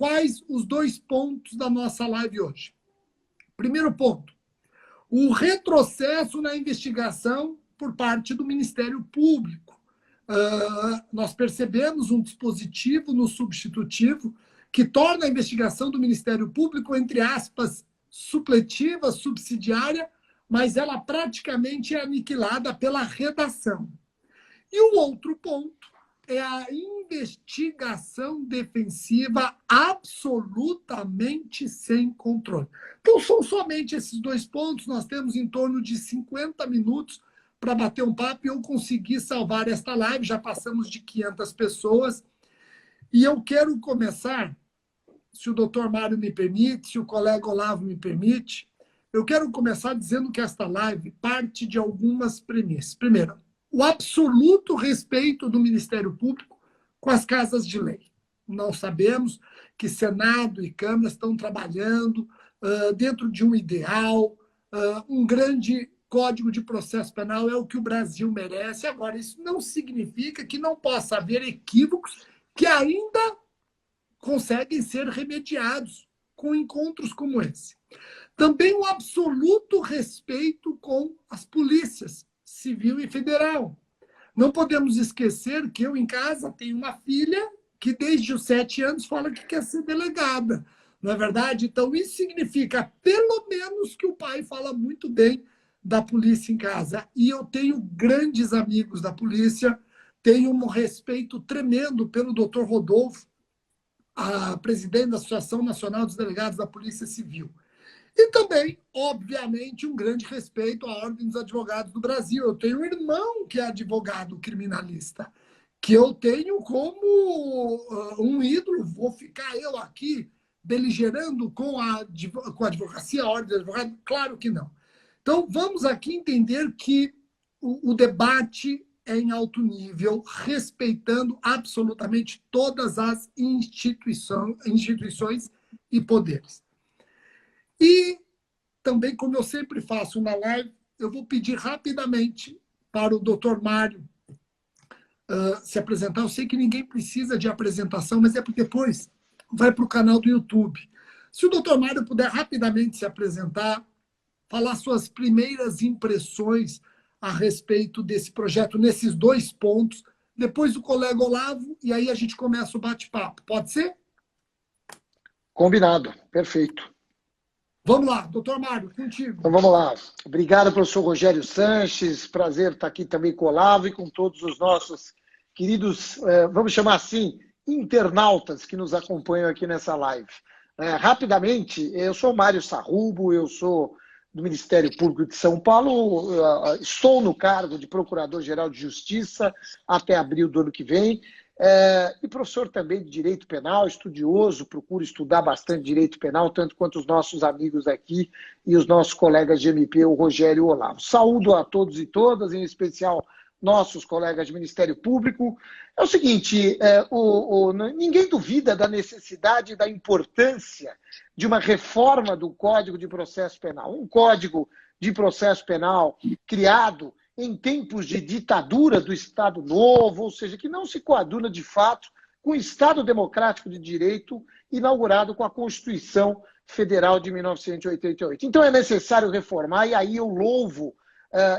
quais os 2 pontos da nossa live hoje. Primeiro ponto, o retrocesso na investigação por parte do Ministério Público. Nós percebemos um dispositivo no substitutivo que torna a investigação do Ministério Público, entre aspas, supletiva, subsidiária, mas ela praticamente é aniquilada pela redação. E o outro ponto é a investigação defensiva absolutamente sem controle. Então, são somente esses 2 pontos. Nós temos em torno de 50 minutos para bater um papo e eu consegui salvar esta live. Já passamos de 500 pessoas. E eu quero começar, se o doutor Mário me permite, se o colega Olavo me permite, eu quero começar dizendo que esta live parte de algumas premissas. Primeiro, o absoluto respeito do Ministério Público com as casas de lei. Nós sabemos que Senado e Câmara estão trabalhando dentro de um ideal, um grande Código de Processo Penal é o que o Brasil merece. Agora, isso não significa que não possa haver equívocos que ainda conseguem ser remediados com encontros como esse. Também o absoluto respeito com as polícias civil e federal. Não podemos esquecer que eu, em casa, tenho uma filha que, desde os 7 anos, fala que quer ser delegada. Não é verdade? Então, isso significa, pelo menos, que o pai fala muito bem da polícia em casa. E eu tenho grandes amigos da polícia, tenho um respeito tremendo pelo doutor Rodolfo, a presidente da Associação Nacional dos Delegados da Polícia Civil. E também, obviamente, um grande respeito à Ordem dos Advogados do Brasil. Eu tenho um irmão que é advogado criminalista, que eu tenho como um ídolo. Vou ficar eu aqui beligerando com a advocacia, a Ordem dos Advogados? Claro que não. Então, vamos aqui entender que o debate é em alto nível, respeitando absolutamente todas as instituições e poderes. E também, como eu sempre faço na live, eu vou pedir rapidamente para o doutor Mário se apresentar. Eu sei que ninguém precisa de apresentação, mas é porque depois vai para o canal do YouTube. Se o doutor Mário puder rapidamente se apresentar, falar suas primeiras impressões a respeito desse projeto, nesses 2 pontos, depois o colega Olavo, e aí a gente começa o bate-papo. Pode ser? Combinado, perfeito. Vamos lá, doutor Mário, contigo. Então vamos lá. Obrigado, professor Rogério Sanches. Prazer estar aqui também com o Olavo e com todos os nossos queridos, vamos chamar assim, internautas que nos acompanham aqui nessa live. Rapidamente, eu sou Mário Sarrubo, eu sou do Ministério Público de São Paulo, estou no cargo de Procurador-Geral de Justiça até abril do ano que vem. E professor também de Direito Penal, estudioso, procuro estudar bastante Direito Penal, tanto quanto os nossos amigos aqui e os nossos colegas de MP, o Rogério e o Olavo. Saúdo a todos e todas, em especial nossos colegas de Ministério Público. É o seguinte, ninguém duvida da necessidade e da importância de uma reforma do Código de Processo Penal. Um Código de Processo Penal criado em tempos de ditadura do Estado Novo, ou seja, que não se coaduna de fato com o Estado Democrático de Direito inaugurado com a Constituição Federal de 1988. Então é necessário reformar, e aí eu louvo,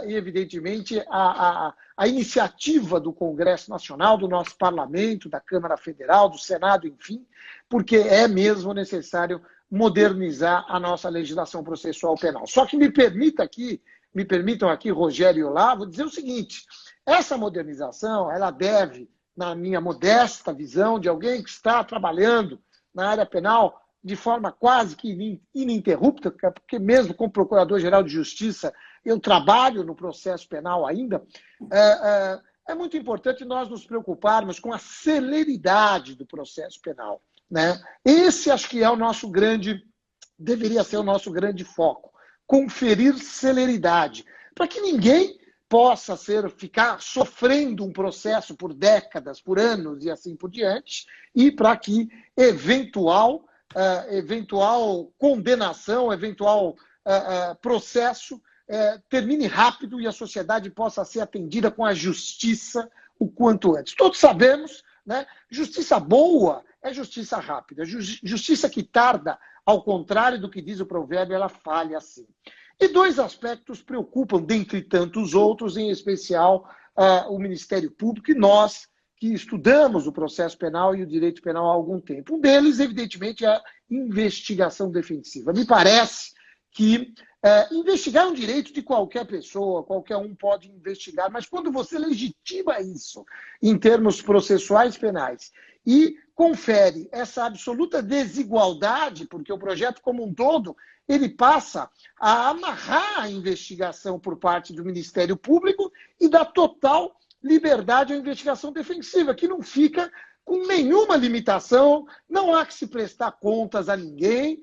evidentemente, a iniciativa do Congresso Nacional, do nosso Parlamento, da Câmara Federal, do Senado, enfim, porque é mesmo necessário modernizar a nossa legislação processual penal. Só que me permitam aqui, Rogério e Olavo, dizer o seguinte: essa modernização, ela deve, na minha modesta visão, de alguém que está trabalhando na área penal de forma quase que ininterrupta, porque mesmo como Procurador-Geral de Justiça, eu trabalho no processo penal ainda, é muito importante nós nos preocuparmos com a celeridade do processo penal, né? Esse acho que é o nosso deveria ser o nosso grande foco. Conferir celeridade, para que ninguém possa ficar sofrendo um processo por décadas, por anos e assim por diante, e para que eventual condenação, eventual processo termine rápido e a sociedade possa ser atendida com a justiça o quanto antes. Todos sabemos, né? Justiça boa é justiça rápida. Justiça que tarda, ao contrário do que diz o provérbio, ela falha assim. E dois aspectos preocupam, dentre tantos outros, em especial o Ministério Público e nós, que estudamos o processo penal e o direito penal há algum tempo. Um deles, evidentemente, é a investigação defensiva. Me parece que investigar é um direito de qualquer pessoa, qualquer um pode investigar, mas quando você legitima isso em termos processuais penais e confere essa absoluta desigualdade, porque o projeto como um todo, ele passa a amarrar a investigação por parte do Ministério Público e dá total liberdade à investigação defensiva, que não fica com nenhuma limitação, não há que se prestar contas a ninguém,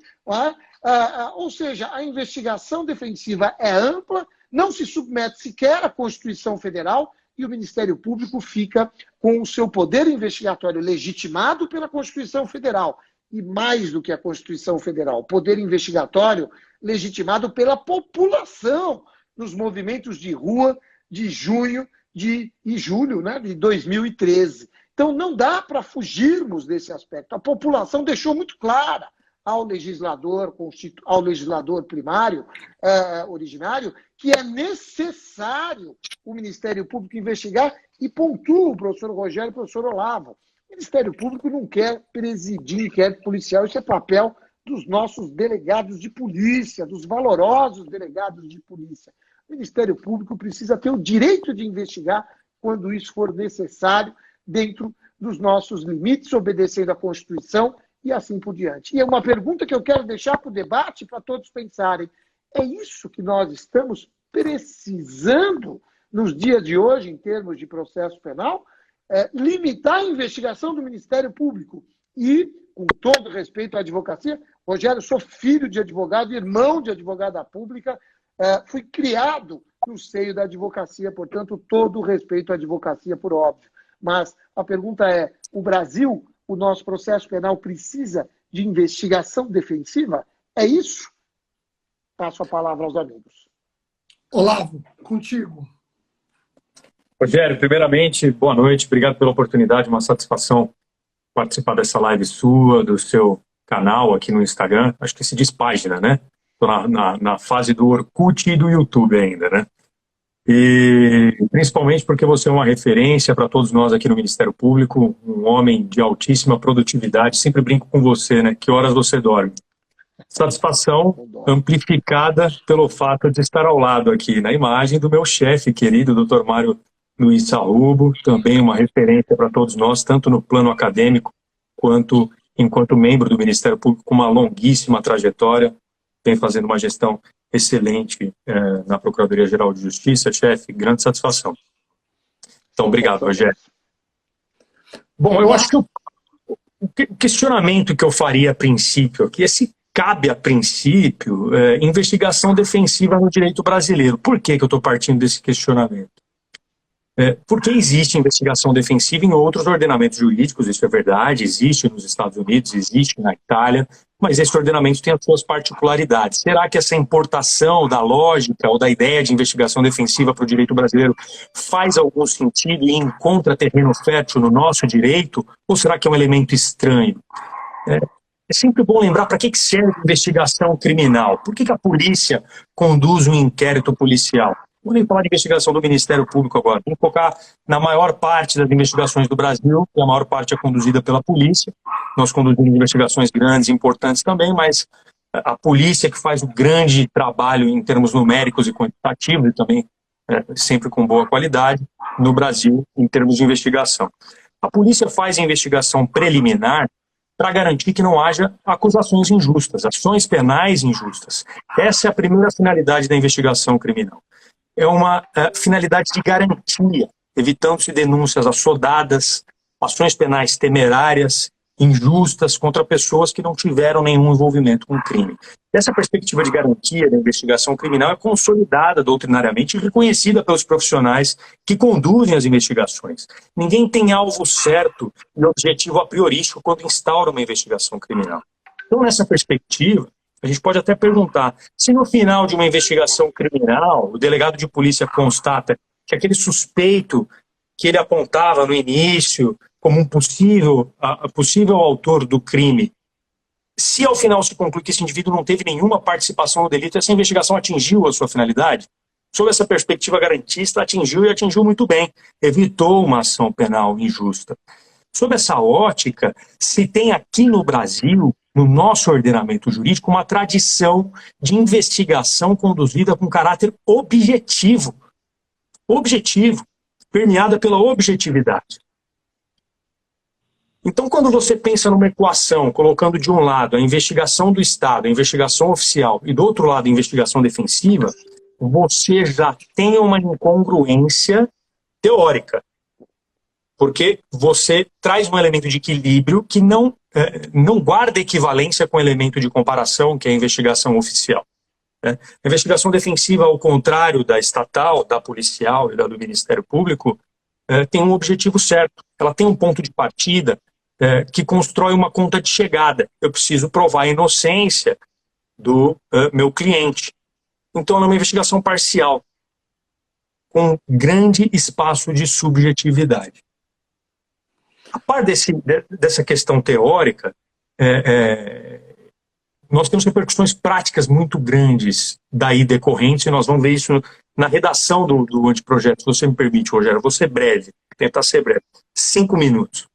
ou seja, a investigação defensiva é ampla, não se submete sequer à Constituição Federal e o Ministério Público fica com o seu poder investigatório legitimado pela Constituição Federal. E mais do que a Constituição Federal, poder investigatório legitimado pela população nos movimentos de rua de junho e julho, né, de 2013. Então, não dá para fugirmos desse aspecto. A população deixou muito clara ao legislador primário, originário, que é necessário o Ministério Público investigar e pontua o professor Rogério e o professor Olavo. O Ministério Público não quer presidir inquérito policial, isso é papel dos nossos delegados de polícia, dos valorosos delegados de polícia. O Ministério Público precisa ter o direito de investigar quando isso for necessário, dentro dos nossos limites, obedecendo à Constituição e assim por diante. E é uma pergunta que eu quero deixar para o debate, para todos pensarem. É isso que nós estamos precisando nos dias de hoje, em termos de processo penal? Limitar a investigação do Ministério Público e, com todo respeito à advocacia, Rogério, sou filho de advogado, irmão de advogada pública, fui criado no seio da advocacia, portanto, todo o respeito à advocacia, por óbvio. Mas a pergunta é, o Brasil, o nosso processo penal precisa de investigação defensiva? É isso? Passo a palavra aos amigos. Olavo, contigo. Rogério, primeiramente, boa noite, obrigado pela oportunidade, uma satisfação participar dessa live sua, do seu canal aqui no Instagram, acho que se diz página, né? Estou na fase do Orkut e do YouTube ainda, né? E principalmente porque você é uma referência para todos nós aqui no Ministério Público, um homem de altíssima produtividade, sempre brinco com você, né? Que horas você dorme? Satisfação amplificada pelo fato de estar ao lado aqui na imagem do meu chefe querido, Dr. Mário Luiz Sarrubo, também uma referência para todos nós, tanto no plano acadêmico, quanto enquanto membro do Ministério Público, com uma longuíssima trajetória, vem fazendo uma gestão excelente na Procuradoria-Geral de Justiça. Chefe, grande satisfação. Então, obrigado, Rogério. Bom, eu acho que o questionamento que eu faria a princípio aqui é se cabe a princípio investigação defensiva no direito brasileiro. Por que eu estou partindo desse questionamento? Porque existe investigação defensiva em outros ordenamentos jurídicos, isso é verdade, existe nos Estados Unidos, existe na Itália, mas esse ordenamento tem as suas particularidades. Será que essa importação da lógica ou da ideia de investigação defensiva para o direito brasileiro faz algum sentido e encontra terreno fértil no nosso direito? Ou será que é um elemento estranho? É sempre bom lembrar para que serve a investigação criminal. Por que a polícia conduz um inquérito policial? Vou nem falar de investigação do Ministério Público agora. Vamos focar na maior parte das investigações do Brasil, que a maior parte é conduzida pela polícia. Nós conduzimos investigações grandes e importantes também, mas a polícia que faz o grande trabalho em termos numéricos e quantitativos, e também sempre com boa qualidade, no Brasil, em termos de investigação. A polícia faz a investigação preliminar para garantir que não haja acusações injustas, ações penais injustas. Essa é a primeira finalidade da investigação criminal. É uma finalidade de garantia, evitando-se denúncias assodadas, ações penais temerárias, injustas contra pessoas que não tiveram nenhum envolvimento com o crime. Essa perspectiva de garantia da investigação criminal é consolidada doutrinariamente e reconhecida pelos profissionais que conduzem as investigações. Ninguém tem alvo certo e objetivo a priorístico quando instaura uma investigação criminal. Então, nessa perspectiva, a gente pode até perguntar, se no final de uma investigação criminal, o delegado de polícia constata que aquele suspeito que ele apontava no início como um possível autor do crime, se ao final se conclui que esse indivíduo não teve nenhuma participação no delito, essa investigação atingiu a sua finalidade? Sob essa perspectiva garantista, atingiu e atingiu muito bem, evitou uma ação penal injusta. Sob essa ótica, se tem aqui no Brasil, no nosso ordenamento jurídico, uma tradição de investigação conduzida com caráter objetivo, permeada pela objetividade. Então, quando você pensa numa equação, colocando de um lado a investigação do Estado, a investigação oficial, e do outro lado a investigação defensiva, você já tem uma incongruência teórica. Porque você traz um elemento de equilíbrio que não guarda equivalência com o elemento de comparação, que é a investigação oficial. A investigação defensiva, ao contrário da estatal, da policial e da do Ministério Público, tem um objetivo certo. Ela tem um ponto de partida que constrói uma conta de chegada. Eu preciso provar a inocência do meu cliente. Então, é uma investigação parcial, com grande espaço de subjetividade. A par dessa questão teórica, nós temos repercussões práticas muito grandes daí decorrentes, e nós vamos ver isso na redação do anteprojeto. Se você me permite, Rogério, eu vou ser breve, tentar ser breve. 5 minutos.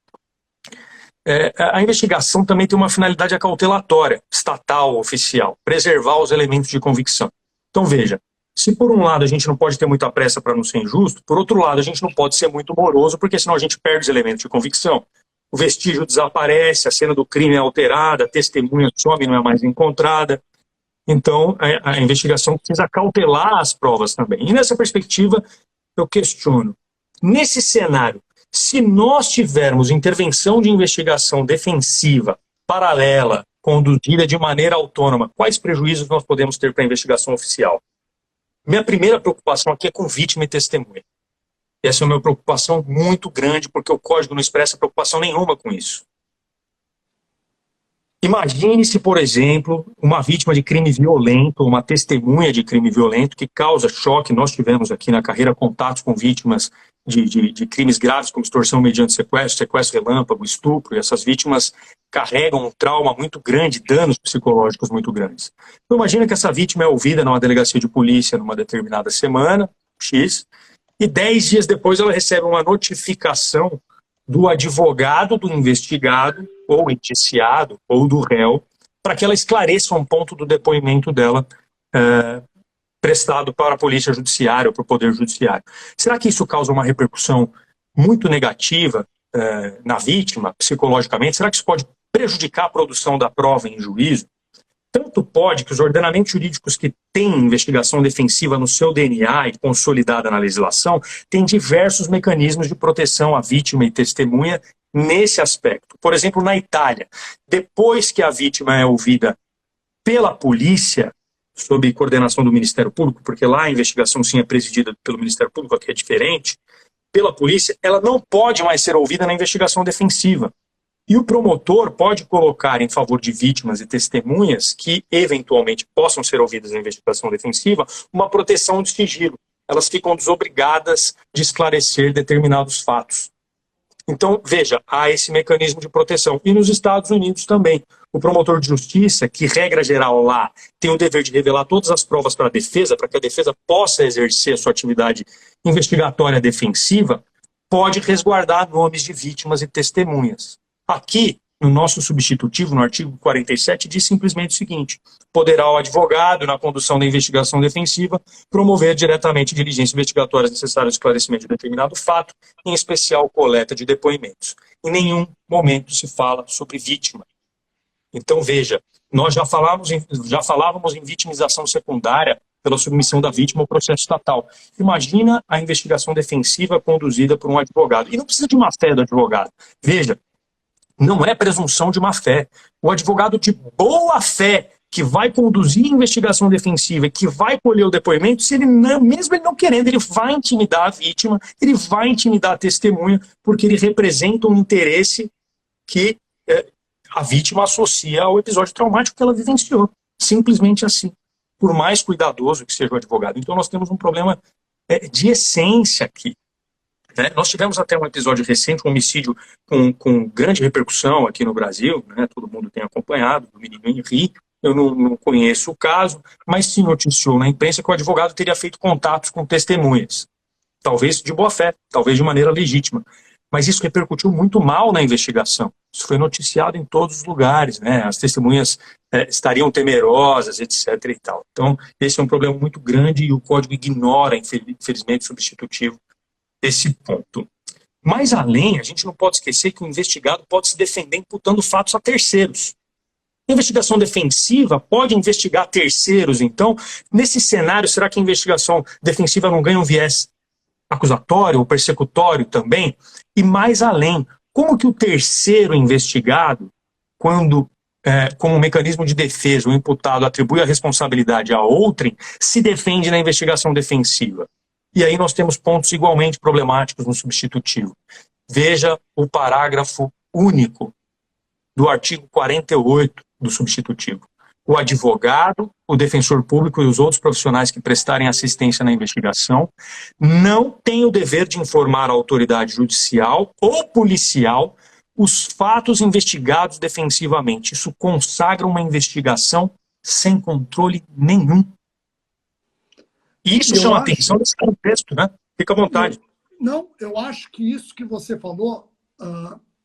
A investigação também tem uma finalidade acautelatória, estatal, oficial, preservar os elementos de convicção. Então, veja, se por um lado a gente não pode ter muita pressa para não ser injusto, por outro lado a gente não pode ser muito moroso, porque senão a gente perde os elementos de convicção. O vestígio desaparece, a cena do crime é alterada, a testemunha some e não é mais encontrada. Então, a investigação precisa cautelar as provas também. E nessa perspectiva, eu questiono, nesse cenário, se nós tivermos intervenção de investigação defensiva, paralela, conduzida de maneira autônoma, quais prejuízos nós podemos ter para a investigação oficial? Minha primeira preocupação aqui é com vítima e testemunha. Essa é uma preocupação muito grande, porque o Código não expressa preocupação nenhuma com isso. Imagine-se, por exemplo, uma vítima de crime violento, uma testemunha de crime violento que causa choque. Nós tivemos aqui na carreira contatos com vítimas de crimes graves, como extorsão mediante sequestro, sequestro relâmpago, estupro, e essas vítimas carregam um trauma muito grande, danos psicológicos muito grandes. Então, imagina que essa vítima é ouvida numa delegacia de polícia numa determinada semana, X, e 10 dias depois ela recebe uma notificação do advogado do investigado, ou indiciado, ou do réu, para que ela esclareça um ponto do depoimento dela prestado para a polícia judiciária ou para o poder judiciário. Será que isso causa uma repercussão muito negativa na vítima, psicologicamente? Será que isso pode prejudicar a produção da prova em juízo? Tanto pode que os ordenamentos jurídicos que têm investigação defensiva no seu DNA e consolidada na legislação têm diversos mecanismos de proteção à vítima e testemunha nesse aspecto. Por exemplo, na Itália, depois que a vítima é ouvida pela polícia, sob coordenação do Ministério Público, porque lá a investigação sim é presidida pelo Ministério Público, aqui é diferente, pela polícia, ela não pode mais ser ouvida na investigação defensiva. E o promotor pode colocar em favor de vítimas e testemunhas que eventualmente possam ser ouvidas na investigação defensiva uma proteção de sigilo. Elas ficam desobrigadas de esclarecer determinados fatos. Então, veja, há esse mecanismo de proteção. E nos Estados Unidos também. O promotor de justiça, que regra geral lá, tem o dever de revelar todas as provas para a defesa, para que a defesa possa exercer a sua atividade investigatória defensiva, pode resguardar nomes de vítimas e testemunhas. Aqui, no nosso substitutivo, no artigo 47, diz simplesmente o seguinte: poderá o advogado, na condução da investigação defensiva, promover diretamente diligências investigatórias necessárias ao esclarecimento de determinado fato, em especial coleta de depoimentos. Em nenhum momento se fala sobre vítima. Então, veja, nós já falávamos em vitimização secundária pela submissão da vítima ao processo estatal. Imagina a investigação defensiva conduzida por um advogado. E não precisa de má fé do advogado. Veja, não é presunção de má fé. O advogado de boa fé que vai conduzir a investigação defensiva, que vai colher o depoimento, se ele não, mesmo ele não querendo, ele vai intimidar a vítima, ele vai intimidar a testemunha, porque ele representa um interesse que a vítima associa ao episódio traumático que ela vivenciou. Simplesmente assim. Por mais cuidadoso que seja o advogado. Então nós temos um problema de essência aqui. né? Nós tivemos até um episódio recente, um homicídio com grande repercussão aqui no Brasil, né? Todo mundo tem acompanhado, do menino Henrique. Eu não conheço o caso, mas se noticiou na imprensa que o advogado teria feito contatos com testemunhas. Talvez de boa fé, talvez de maneira legítima. Mas isso repercutiu muito mal na investigação. Isso foi noticiado em todos os lugares, né? As testemunhas estariam temerosas, etc. e tal. Então, esse é um problema muito grande e o Código ignora, infelizmente, o substitutivo desse ponto. Mais além, a gente não pode esquecer que o investigado pode se defender imputando fatos a terceiros. A investigação defensiva pode investigar terceiros, então, nesse cenário, será que a investigação defensiva não ganha um viés acusatório ou persecutório também? E mais além, como que o terceiro investigado, quando, como mecanismo de defesa, o imputado atribui a responsabilidade a outrem, se defende na investigação defensiva? E aí nós temos pontos igualmente problemáticos no substitutivo. Veja o parágrafo único do artigo 48 do substitutivo. O advogado, o defensor público e os outros profissionais que prestarem assistência na investigação não têm o dever de informar a autoridade judicial ou policial os fatos investigados defensivamente. Isso consagra uma investigação sem controle nenhum. E isso chama atenção nesse contexto, né? Fica à vontade. Eu acho que isso que você falou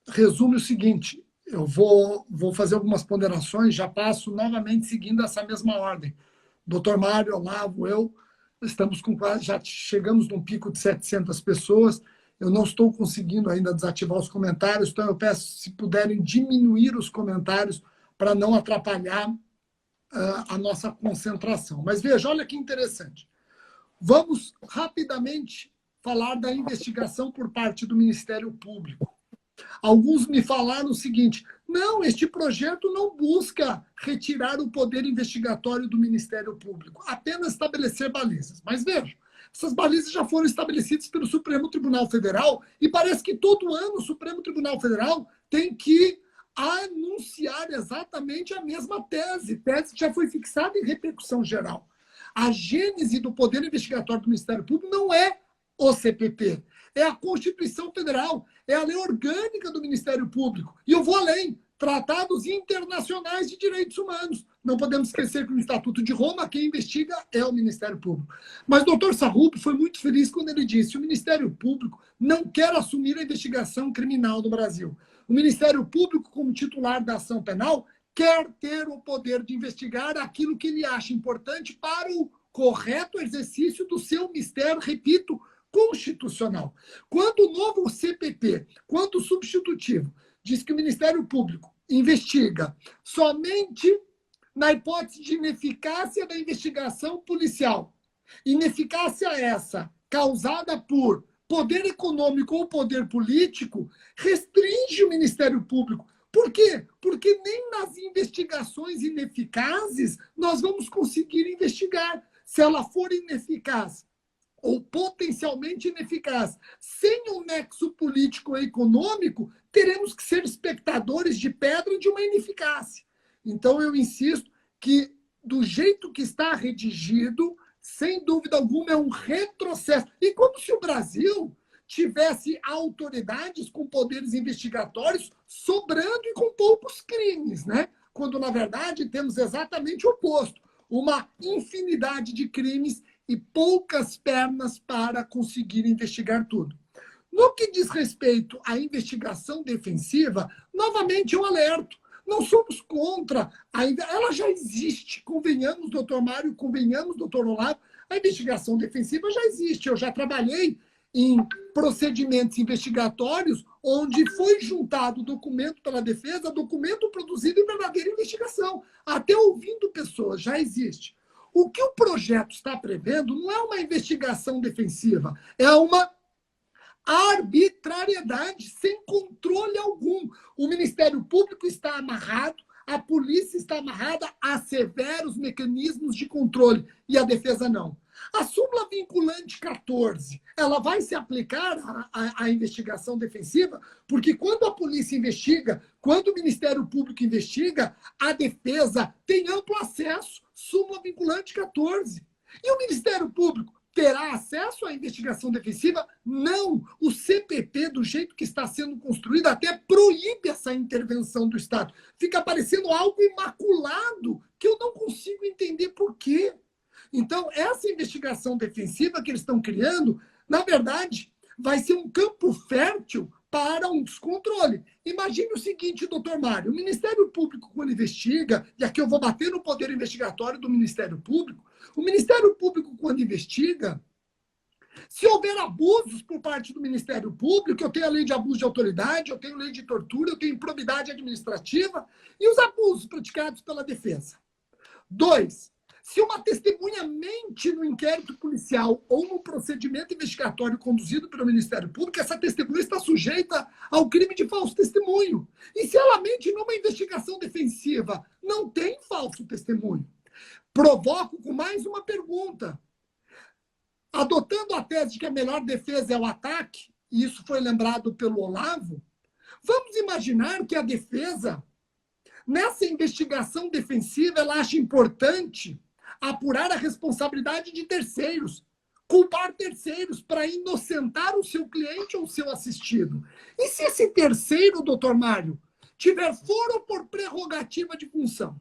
resume o seguinte. Eu vou fazer algumas ponderações, já passo novamente seguindo essa mesma ordem. Doutor Mário, Olavo, eu, estamos com quase, já chegamos num pico de 700 pessoas, eu não estou conseguindo ainda desativar os comentários, então eu peço, se puderem, diminuir os comentários para não atrapalhar a nossa concentração. Mas veja, olha que interessante. Vamos rapidamente falar da investigação por parte do Ministério Público. Alguns me falaram o seguinte: não, este projeto não busca retirar o poder investigatório do Ministério Público, apenas estabelecer balizas. Mas veja, essas balizas já foram estabelecidas pelo Supremo Tribunal Federal e parece que todo ano o Supremo Tribunal Federal tem que anunciar exatamente a mesma tese que já foi fixada em repercussão geral. A gênese do poder investigatório do Ministério Público não é o CPP, é a Constituição Federal, é a lei orgânica do Ministério Público. E eu vou além, tratados internacionais de direitos humanos. Não podemos esquecer que no Estatuto de Roma, quem investiga é o Ministério Público. Mas o doutor Sarrup foi muito feliz quando ele disse que o Ministério Público não quer assumir a investigação criminal do Brasil. O Ministério Público, como titular da ação penal, quer ter o poder de investigar aquilo que ele acha importante para o correto exercício do seu mistério, repito, constitucional. Quando o novo CPP, quando o substitutivo, diz que o Ministério Público investiga somente na hipótese de ineficácia da investigação policial, ineficácia essa causada por poder econômico ou poder político, restringe o Ministério Público. Por quê? Porque nem nas investigações ineficazes nós vamos conseguir investigar. Se ela for ineficaz ou potencialmente ineficaz, sem um nexo político ou econômico, teremos que ser espectadores de pedra de uma ineficácia. Então, eu insisto que, do jeito que está redigido, sem dúvida alguma, é um retrocesso. E como se o Brasil tivesse autoridades com poderes investigatórios sobrando e com poucos crimes, né? Quando, na verdade, temos exatamente o oposto. Uma infinidade de crimes e poucas pernas para conseguir investigar tudo. No que diz respeito à investigação defensiva, novamente eu alerto. Não somos contra, ela já existe, convenhamos, doutor Mário, convenhamos, doutor Olavo, a investigação defensiva já existe. Eu já trabalhei em procedimentos investigatórios onde foi juntado documento pela defesa, documento produzido em verdadeira investigação, até ouvindo pessoas, já existe. O que o projeto está prevendo não é uma investigação defensiva, é uma arbitrariedade sem controle algum. O Ministério Público está amarrado, a polícia está amarrada a severos mecanismos de controle e a defesa não. A súmula vinculante 14, ela vai se aplicar à investigação defensiva, porque quando a polícia investiga, quando o Ministério Público investiga, a defesa tem amplo acesso, súmula vinculante 14. E o Ministério Público terá acesso à investigação defensiva? Não. O CPP, do jeito que está sendo construído, até proíbe essa intervenção do Estado. Fica parecendo algo imaculado, que eu não consigo entender por quê. Então, essa investigação defensiva que eles estão criando, na verdade, vai ser um campo fértil para um descontrole. Imagine o seguinte, doutor Mário, o Ministério Público, quando investiga, e aqui eu vou bater no poder investigatório do Ministério Público, o Ministério Público, quando investiga, se houver abusos por parte do Ministério Público, eu tenho a lei de abuso de autoridade, eu tenho lei de tortura, eu tenho improbidade administrativa e os abusos praticados pela defesa. 2, se uma testemunha mente no inquérito policial ou no procedimento investigatório conduzido pelo Ministério Público, essa testemunha está sujeita ao crime de falso testemunho. E se ela mente numa investigação defensiva, não tem falso testemunho. Provoco com mais uma pergunta. Adotando a tese de que a melhor defesa é o ataque, e isso foi lembrado pelo Olavo, vamos imaginar que a defesa, nessa investigação defensiva, ela acha importante apurar a responsabilidade de terceiros, culpar terceiros para inocentar o seu cliente ou o seu assistido. E se esse terceiro, doutor Mário, tiver foro por prerrogativa de função?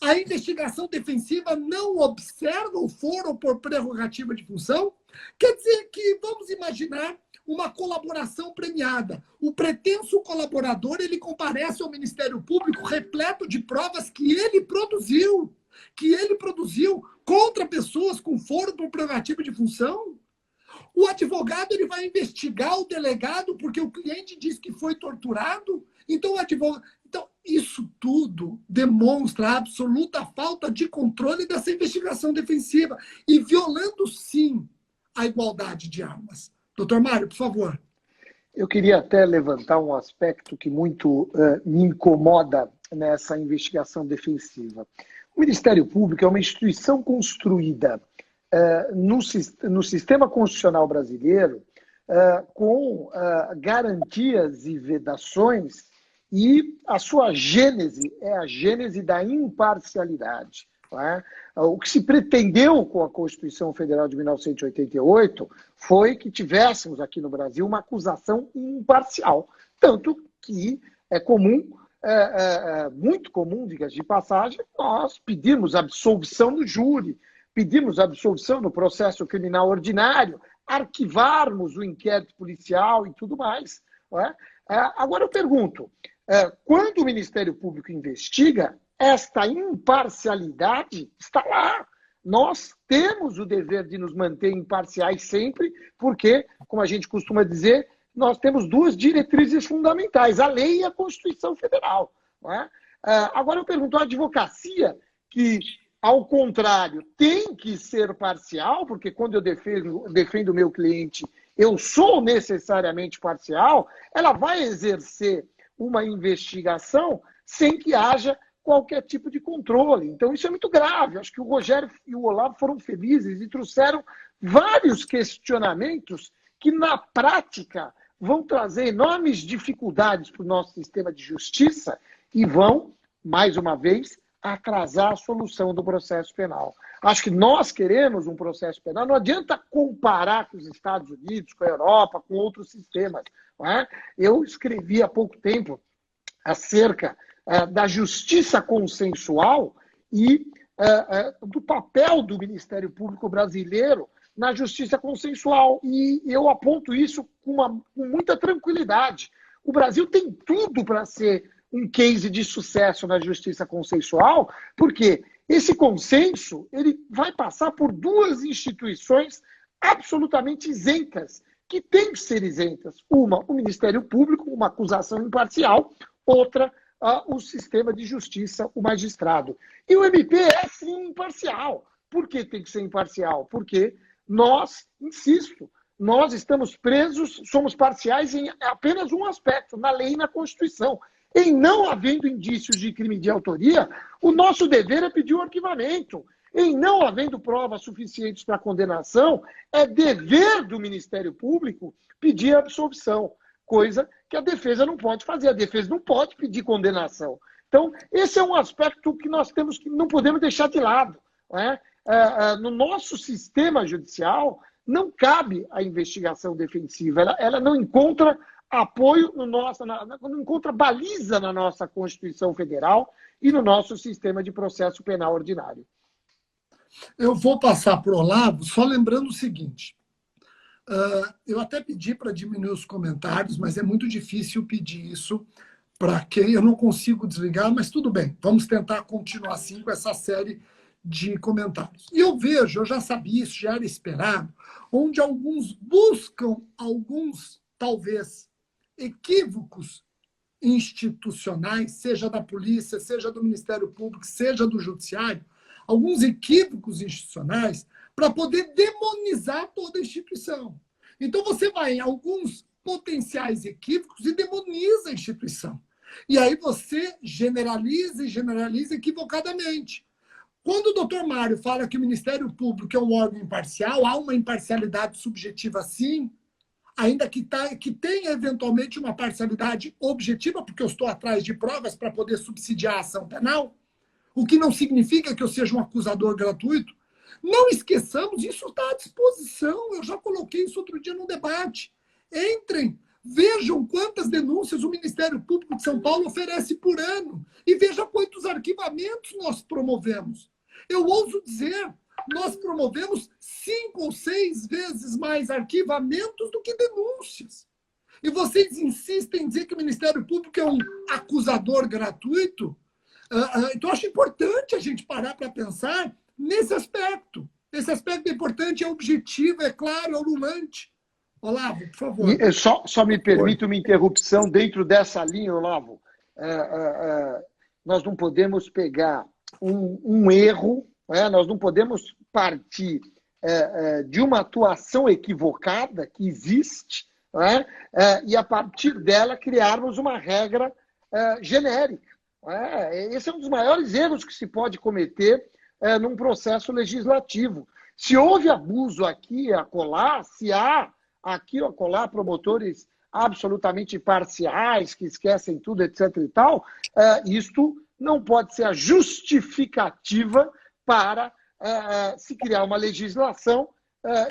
A investigação defensiva não observa o foro por prerrogativa de função? Quer dizer que, vamos imaginar, uma colaboração premiada. O pretenso colaborador, ele comparece ao Ministério Público repleto de provas que ele produziu contra pessoas com foro por prerrogativa de função. O advogado, ele vai investigar o delegado porque o cliente diz que foi torturado. Então, o advogado... Então, isso tudo demonstra a absoluta falta de controle dessa investigação defensiva e violando, sim, a igualdade de armas. Doutor Mário, por favor. Eu queria até levantar um aspecto que muito me incomoda nessa investigação defensiva. O Ministério Público é uma instituição construída no sistema constitucional brasileiro com garantias e vedações, e a sua gênese é a gênese da imparcialidade. Não é? O que se pretendeu com a Constituição Federal de 1988 foi que tivéssemos aqui no Brasil uma acusação imparcial. Tanto que é comum, muito comum, diga de passagem, nós pedimos absolvição no júri, pedimos absolvição no processo criminal ordinário, arquivarmos o inquérito policial e tudo mais. Não é? Agora eu pergunto, quando o Ministério Público investiga, esta imparcialidade está lá. Nós temos o dever de nos manter imparciais sempre, porque, como a gente costuma dizer, nós temos duas diretrizes fundamentais, a lei e a Constituição Federal. Não é? Agora eu pergunto, a advocacia, que, ao contrário, tem que ser parcial, porque quando eu defendo o meu cliente, eu sou necessariamente parcial, ela vai exercer uma investigação sem que haja qualquer tipo de controle. Então, isso é muito grave. Acho que o Rogério e o Olavo foram felizes e trouxeram vários questionamentos que, na prática, vão trazer enormes dificuldades para o nosso sistema de justiça e vão, mais uma vez, atrasar a solução do processo penal. Acho que nós queremos um processo penal, não adianta comparar com os Estados Unidos, com a Europa, com outros sistemas. Não é? Eu escrevi há pouco tempo acerca da justiça consensual e do papel do Ministério Público brasileiro na justiça consensual. E eu aponto isso com muita tranquilidade. O Brasil tem tudo para ser um case de sucesso na justiça consensual, porque esse consenso ele vai passar por duas instituições absolutamente isentas, que têm que ser isentas. Uma, o Ministério Público, uma acusação imparcial, outra, o sistema de justiça, o magistrado. E o MP é, sim, imparcial. Por que tem que ser imparcial? Porque nós, insisto, nós estamos presos, somos parciais em apenas um aspecto, na lei e na Constituição. Em não havendo indícios de crime de autoria, o nosso dever é pedir o arquivamento. Em não havendo provas suficientes para condenação, é dever do Ministério Público pedir a absolvição, coisa que a defesa não pode fazer. A defesa não pode pedir condenação. Então, esse é um aspecto que nós temos que não podemos deixar de lado. Não é? no nosso sistema judicial, não cabe a investigação defensiva. Ela não encontra apoio, não encontra baliza na nossa Constituição Federal e no nosso sistema de processo penal ordinário. Eu vou passar para o Olavo, só lembrando o seguinte. Eu até pedi para diminuir os comentários, mas é muito difícil pedir isso para quem eu não consigo desligar, mas tudo bem, vamos tentar continuar assim com essa série de comentários. E eu vejo, eu já sabia, isso já era esperado, onde alguns buscam talvez, equívocos institucionais, seja da polícia, seja do Ministério Público, seja do Judiciário, alguns equívocos institucionais para poder demonizar toda a instituição. Então você vai em alguns potenciais equívocos e demoniza a instituição. E aí você generaliza e generaliza equivocadamente. Quando o doutor Mário fala que o Ministério Público é um órgão imparcial, há uma imparcialidade subjetiva sim, ainda que tenha eventualmente uma parcialidade objetiva, porque eu estou atrás de provas para poder subsidiar a ação penal, o que não significa que eu seja um acusador gratuito. Não esqueçamos, isso está à disposição, eu já coloquei isso outro dia no debate. Entrem, vejam quantas denúncias o Ministério Público de São Paulo oferece por ano e veja quantos arquivamentos nós promovemos. Eu ouso dizer, nós promovemos 5 ou 6 vezes mais arquivamentos do que denúncias. E vocês insistem em dizer que o Ministério Público é um acusador gratuito? Então, acho importante a gente parar para pensar nesse aspecto. Esse aspecto é importante, é objetivo, é claro, é ululante. Olavo, por favor. Só me permite uma interrupção dentro dessa linha, Olavo. Nós não podemos pegar um erro, nós não podemos partir de uma atuação equivocada que existe, e a partir dela criarmos uma regra genérica. Esse é um dos maiores erros que se pode cometer num processo legislativo. Se houve abuso aqui e acolá, se há aqui ou acolá promotores absolutamente parciais, que esquecem tudo, etc. e tal, isto não pode ser a justificativa para se criar uma legislação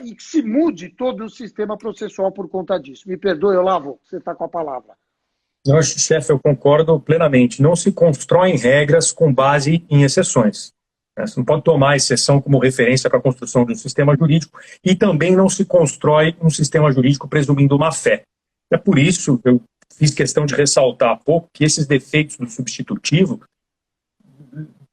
e que se mude todo o sistema processual por conta disso. Me perdoe, Olavo, você está com a palavra. Não, chefe, eu concordo plenamente. Não se constroem regras com base em exceções. Você não pode tomar a exceção como referência para a construção de um sistema jurídico e também não se constrói um sistema jurídico presumindo má fé. É por isso que eu fiz questão de ressaltar há pouco que esses defeitos do substitutivo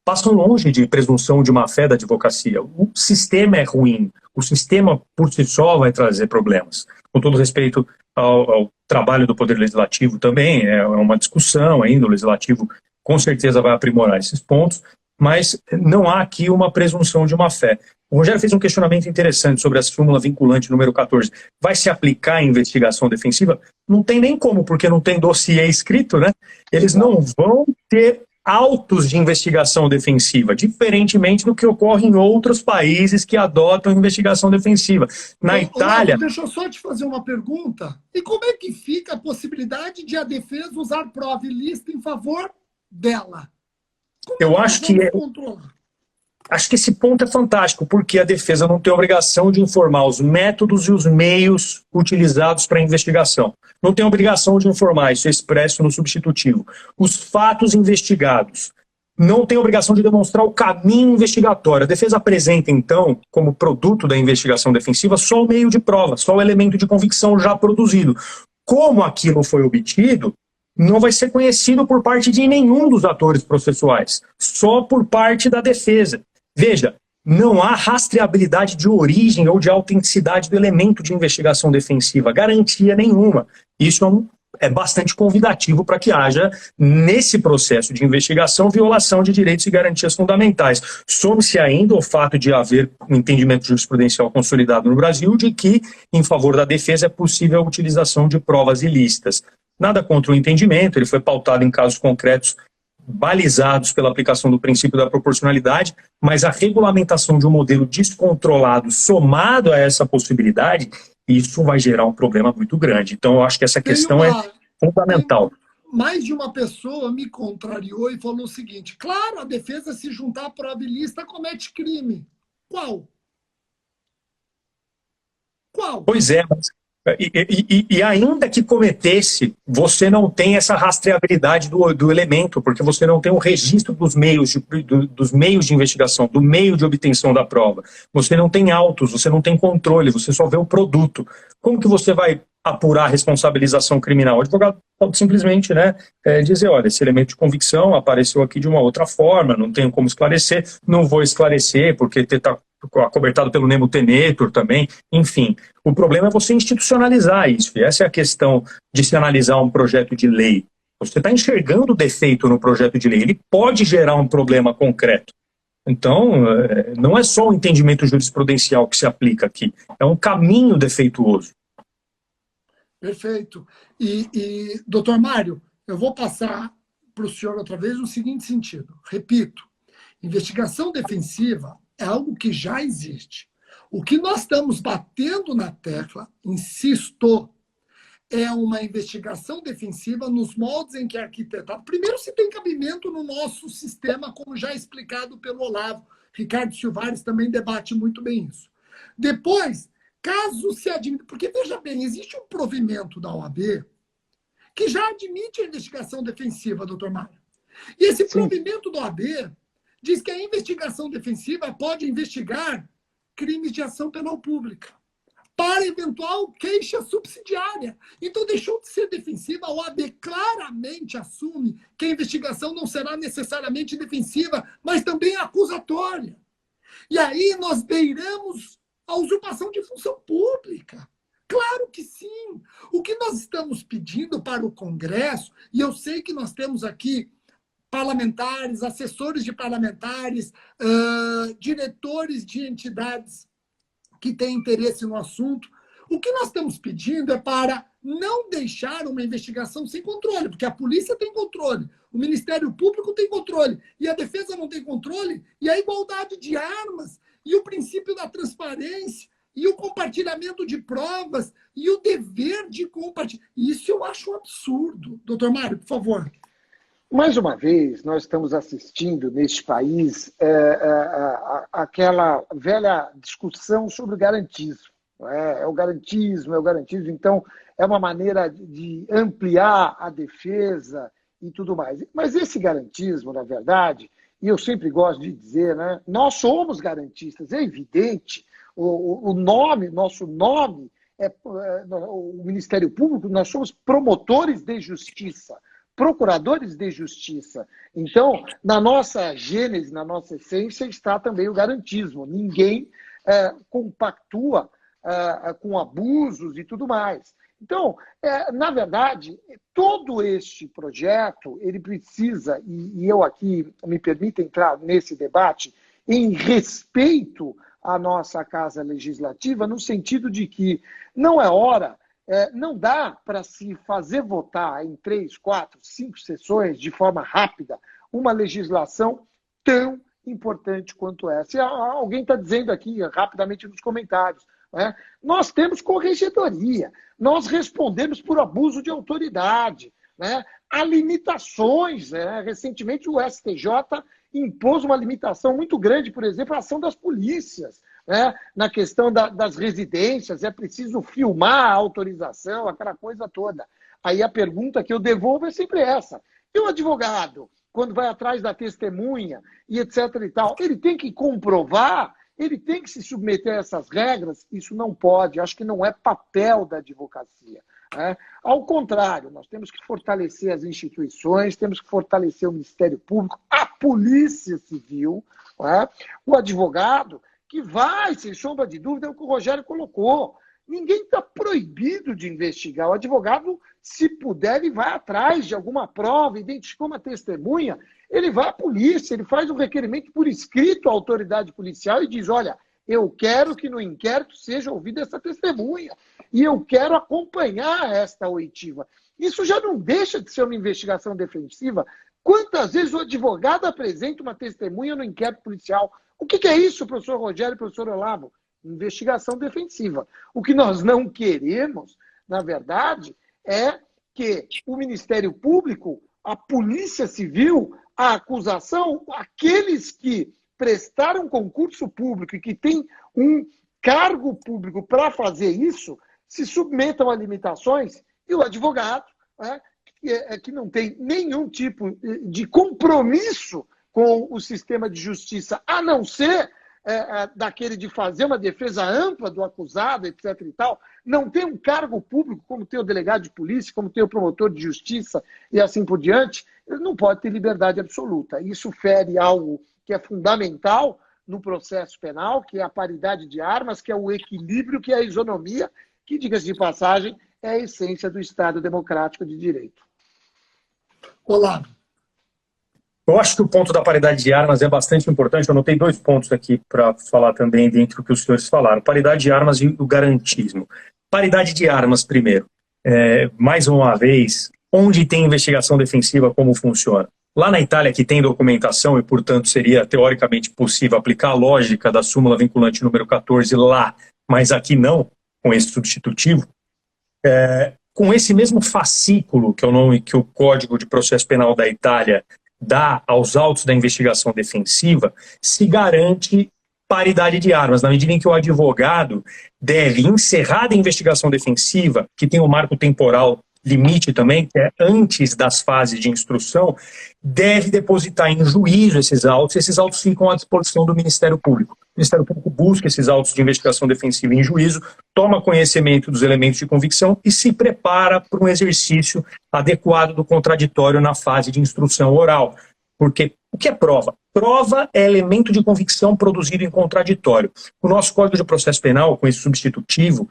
passam longe de presunção de má fé da advocacia. O sistema é ruim, o sistema por si só vai trazer problemas. Com todo respeito ao trabalho do Poder Legislativo também, é uma discussão ainda, o Legislativo com certeza vai aprimorar esses pontos, mas não há aqui uma presunção de má fé. O Rogério fez um questionamento interessante sobre a súmula vinculante número 14. Vai se aplicar a investigação defensiva? Não tem nem como, porque não tem dossiê escrito, né? Eles não vão ter autos de investigação defensiva, diferentemente do que ocorre em outros países que adotam investigação defensiva. Na Itália... Deixa eu só te fazer uma pergunta. E como é que fica a possibilidade de a defesa usar prova ilícita em favor dela? Eu acho que esse ponto é fantástico, porque a defesa não tem obrigação de informar os métodos e os meios utilizados para a investigação. Não tem obrigação de informar, isso é expresso no substitutivo. Os fatos investigados. Não tem obrigação de demonstrar o caminho investigatório. A defesa apresenta, então, como produto da investigação defensiva, só o meio de prova, só o elemento de convicção já produzido. Como aquilo foi obtido, não vai ser conhecido por parte de nenhum dos atores processuais, só por parte da defesa. Veja, não há rastreabilidade de origem ou de autenticidade do elemento de investigação defensiva, garantia nenhuma. Isso é bastante convidativo para que haja, nesse processo de investigação, violação de direitos e garantias fundamentais. Some-se ainda o fato de haver um entendimento jurisprudencial consolidado no Brasil de que, em favor da defesa, é possível a utilização de provas ilícitas. Nada contra o entendimento, ele foi pautado em casos concretos balizados pela aplicação do princípio da proporcionalidade, mas a regulamentação de um modelo descontrolado somado a essa possibilidade, isso vai gerar um problema muito grande. Então, eu acho que essa questão é fundamental. Mais de uma pessoa me contrariou e falou o seguinte: claro, a defesa, se juntar à prova ilícita, comete crime. Qual? Qual? Pois é, mas e ainda que cometesse, você não tem essa rastreabilidade do elemento, porque você não tem o registro dos dos meios de investigação, do meio de obtenção da prova. Você não tem autos, você não tem controle, você só vê o produto. Como que você vai apurar a responsabilização criminal? O advogado pode simplesmente, né, dizer, olha, esse elemento de convicção apareceu aqui de uma outra forma, não tenho como esclarecer, não vou esclarecer, porque está acobertado pelo nemo tenetur também, enfim. O problema é você institucionalizar isso, e essa é a questão de se analisar um projeto de lei. Você está enxergando o defeito no projeto de lei, ele pode gerar um problema concreto. Então, não é só o entendimento jurisprudencial que se aplica aqui, é um caminho defeituoso. Perfeito. Doutor Mário, eu vou passar para o senhor outra vez no seguinte sentido. Repito, investigação defensiva é algo que já existe. O que nós estamos batendo na tecla, insisto, é uma investigação defensiva nos moldes em que é arquitetado. Primeiro, se tem cabimento no nosso sistema, como já explicado pelo Olavo. Ricardo Silvares também debate muito bem isso. Depois, caso se admita... Porque, veja bem, existe um provimento da OAB que já admite a investigação defensiva, doutor Mário. E esse provimento da OAB diz que a investigação defensiva pode investigar crimes de ação penal pública para eventual queixa subsidiária. Então, deixou de ser defensiva, a OAB claramente assume que a investigação não será necessariamente defensiva, mas também acusatória. E aí nós beiramos a usurpação de função pública. Claro que sim. O que nós estamos pedindo para o Congresso, e eu sei que nós temos aqui parlamentares, assessores de parlamentares, diretores de entidades que têm interesse no assunto. O que nós estamos pedindo é para não deixar uma investigação sem controle, porque a polícia tem controle, o Ministério Público tem controle, e a defesa não tem controle, e a igualdade de armas, e o princípio da transparência, e o compartilhamento de provas, e o dever de compartilhar. Isso eu acho um absurdo. Doutor Mário, por favor. Mais uma vez, nós estamos assistindo neste país aquela velha discussão sobre o garantismo. É o garantismo, é o garantismo. Então, é uma maneira de ampliar a defesa e tudo mais. Mas esse garantismo, na verdade, e eu sempre gosto de dizer, né, nós somos garantistas, é evidente. O nome, nosso nome, o Ministério Público, nós somos promotores de justiça, procuradores de justiça. Então, na nossa gênese, na nossa essência, está também o garantismo. Ninguém compactua com abusos e tudo mais. Então, na verdade, todo este projeto, ele precisa, e eu aqui me permito entrar nesse debate, em respeito à nossa Casa Legislativa, no sentido de que não é hora, não dá para se fazer votar em 3, 4, 5 sessões de forma rápida uma legislação tão importante quanto essa. E alguém está dizendo aqui rapidamente nos comentários, né? Nós temos corregedoria, nós respondemos por abuso de autoridade, né? Há limitações, né? Recentemente o STJ impôs uma limitação muito grande, por exemplo, a ação das polícias, né? Na questão das residências, é preciso filmar a autorização, aquela coisa toda. Aí a pergunta que eu devolvo é sempre essa. E o advogado, quando vai atrás da testemunha e etc. e tal, ele tem que comprovar, ele tem que se submeter a essas regras? Isso não pode, acho que não é papel da advocacia. Né? Ao contrário, nós temos que fortalecer as instituições, temos que fortalecer o Ministério Público, a Polícia Civil, né? O advogado, que vai, sem sombra de dúvida, é o que o Rogério colocou. Ninguém está proibido de investigar. O advogado, se puder, ele vai atrás de alguma prova, identificou uma testemunha, ele vai à polícia, ele faz um requerimento por escrito à autoridade policial e diz, olha, eu quero que no inquérito seja ouvida essa testemunha e eu quero acompanhar esta oitiva. Isso já não deixa de ser uma investigação defensiva. Quantas vezes o advogado apresenta uma testemunha no inquérito policial? O que é isso, professor Rogério e professor Olavo? Investigação defensiva. O que nós não queremos, na verdade, é que o Ministério Público, a Polícia Civil, a acusação, aqueles que prestar um concurso público e que tem um cargo público para fazer isso, se submetam a limitações, e o advogado, né, que não tem nenhum tipo de compromisso com o sistema de justiça, a não ser daquele de fazer uma defesa ampla do acusado, etc. e tal, não tem um cargo público, como tem o delegado de polícia, como tem o promotor de justiça e assim por diante, ele não pode ter liberdade absoluta. Isso fere algo que é fundamental no processo penal, que é a paridade de armas, que é o equilíbrio, que é a isonomia, que, diga-se de passagem, é a essência do Estado democrático de direito. Olá. Eu acho que o ponto da paridade de armas é bastante importante. Eu anotei 2 pontos aqui para falar também dentro do que os senhores falaram. Paridade de armas e o garantismo. Paridade de armas, primeiro. Mais uma vez, onde tem investigação defensiva, como funciona? Lá na Itália, que tem documentação e, portanto, seria teoricamente possível aplicar a lógica da súmula vinculante número 14 lá, mas aqui não, com esse substitutivo, com esse mesmo fascículo, que é o nome que o Código de Processo Penal da Itália dá aos autos da investigação defensiva, se garante paridade de armas, na medida em que o advogado deve, encerrada a investigação defensiva, que tem um marco temporal limite também, que é antes das fases de instrução, deve depositar em juízo esses autos ficam à disposição do Ministério Público. O Ministério Público busca esses autos de investigação defensiva em juízo, toma conhecimento dos elementos de convicção e se prepara para um exercício adequado do contraditório na fase de instrução oral. Porque o que é prova? Prova é elemento de convicção produzido em contraditório. O nosso Código de Processo Penal, com esse substitutivo,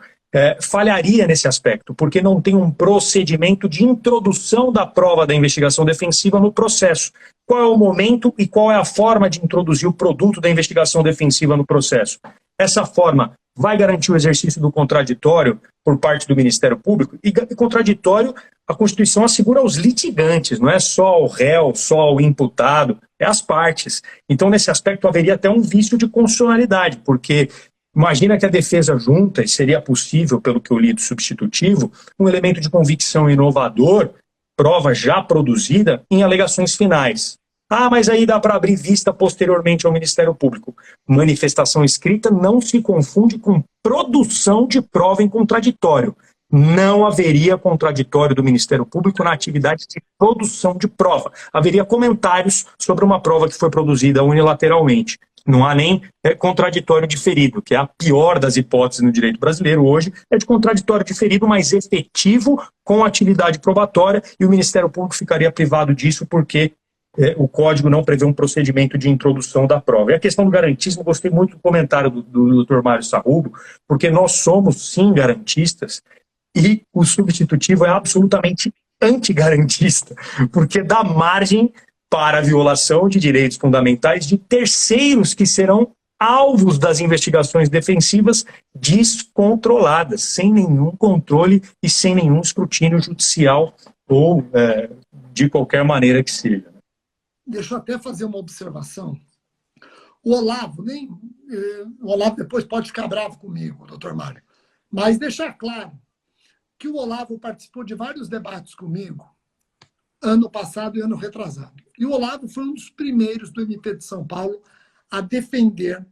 falharia nesse aspecto, porque não tem um procedimento de introdução da prova da investigação defensiva no processo. Qual é o momento e qual é a forma de introduzir o produto da investigação defensiva no processo? Essa forma vai garantir o exercício do contraditório por parte do Ministério Público, e contraditório a Constituição assegura aos litigantes, não é só ao réu, só ao imputado, é às partes. Então, nesse aspecto, haveria até um vício de constitucionalidade, porque imagina que a defesa junta, e seria possível, pelo que eu li do substitutivo, um elemento de convicção inovador, prova já produzida, em alegações finais. Ah, mas aí dá para abrir vista posteriormente ao Ministério Público. Manifestação escrita não se confunde com produção de prova em contraditório. Não haveria contraditório do Ministério Público na atividade de produção de prova. Haveria comentários sobre uma prova que foi produzida unilateralmente. Não há nem contraditório diferido, que é a pior das hipóteses no direito brasileiro hoje, é de contraditório diferido, mas efetivo, com atividade probatória, e o Ministério Público ficaria privado disso porque o Código não prevê um procedimento de introdução da prova. E a questão do garantismo, gostei muito do comentário do Dr. Mário Sarrubo, porque nós somos, sim, garantistas, e o substitutivo é absolutamente antigarantista, porque dá margem para a violação de direitos fundamentais de terceiros que serão alvos das investigações defensivas descontroladas, sem nenhum controle e sem nenhum escrutínio judicial ou de qualquer maneira que seja. Deixa eu até fazer uma observação. O Olavo, o Olavo depois pode ficar bravo comigo, doutor Mário, mas deixar claro que o Olavo participou de vários debates comigo, ano passado e ano retrasado. E o Olavo foi um dos primeiros do MP de São Paulo a defender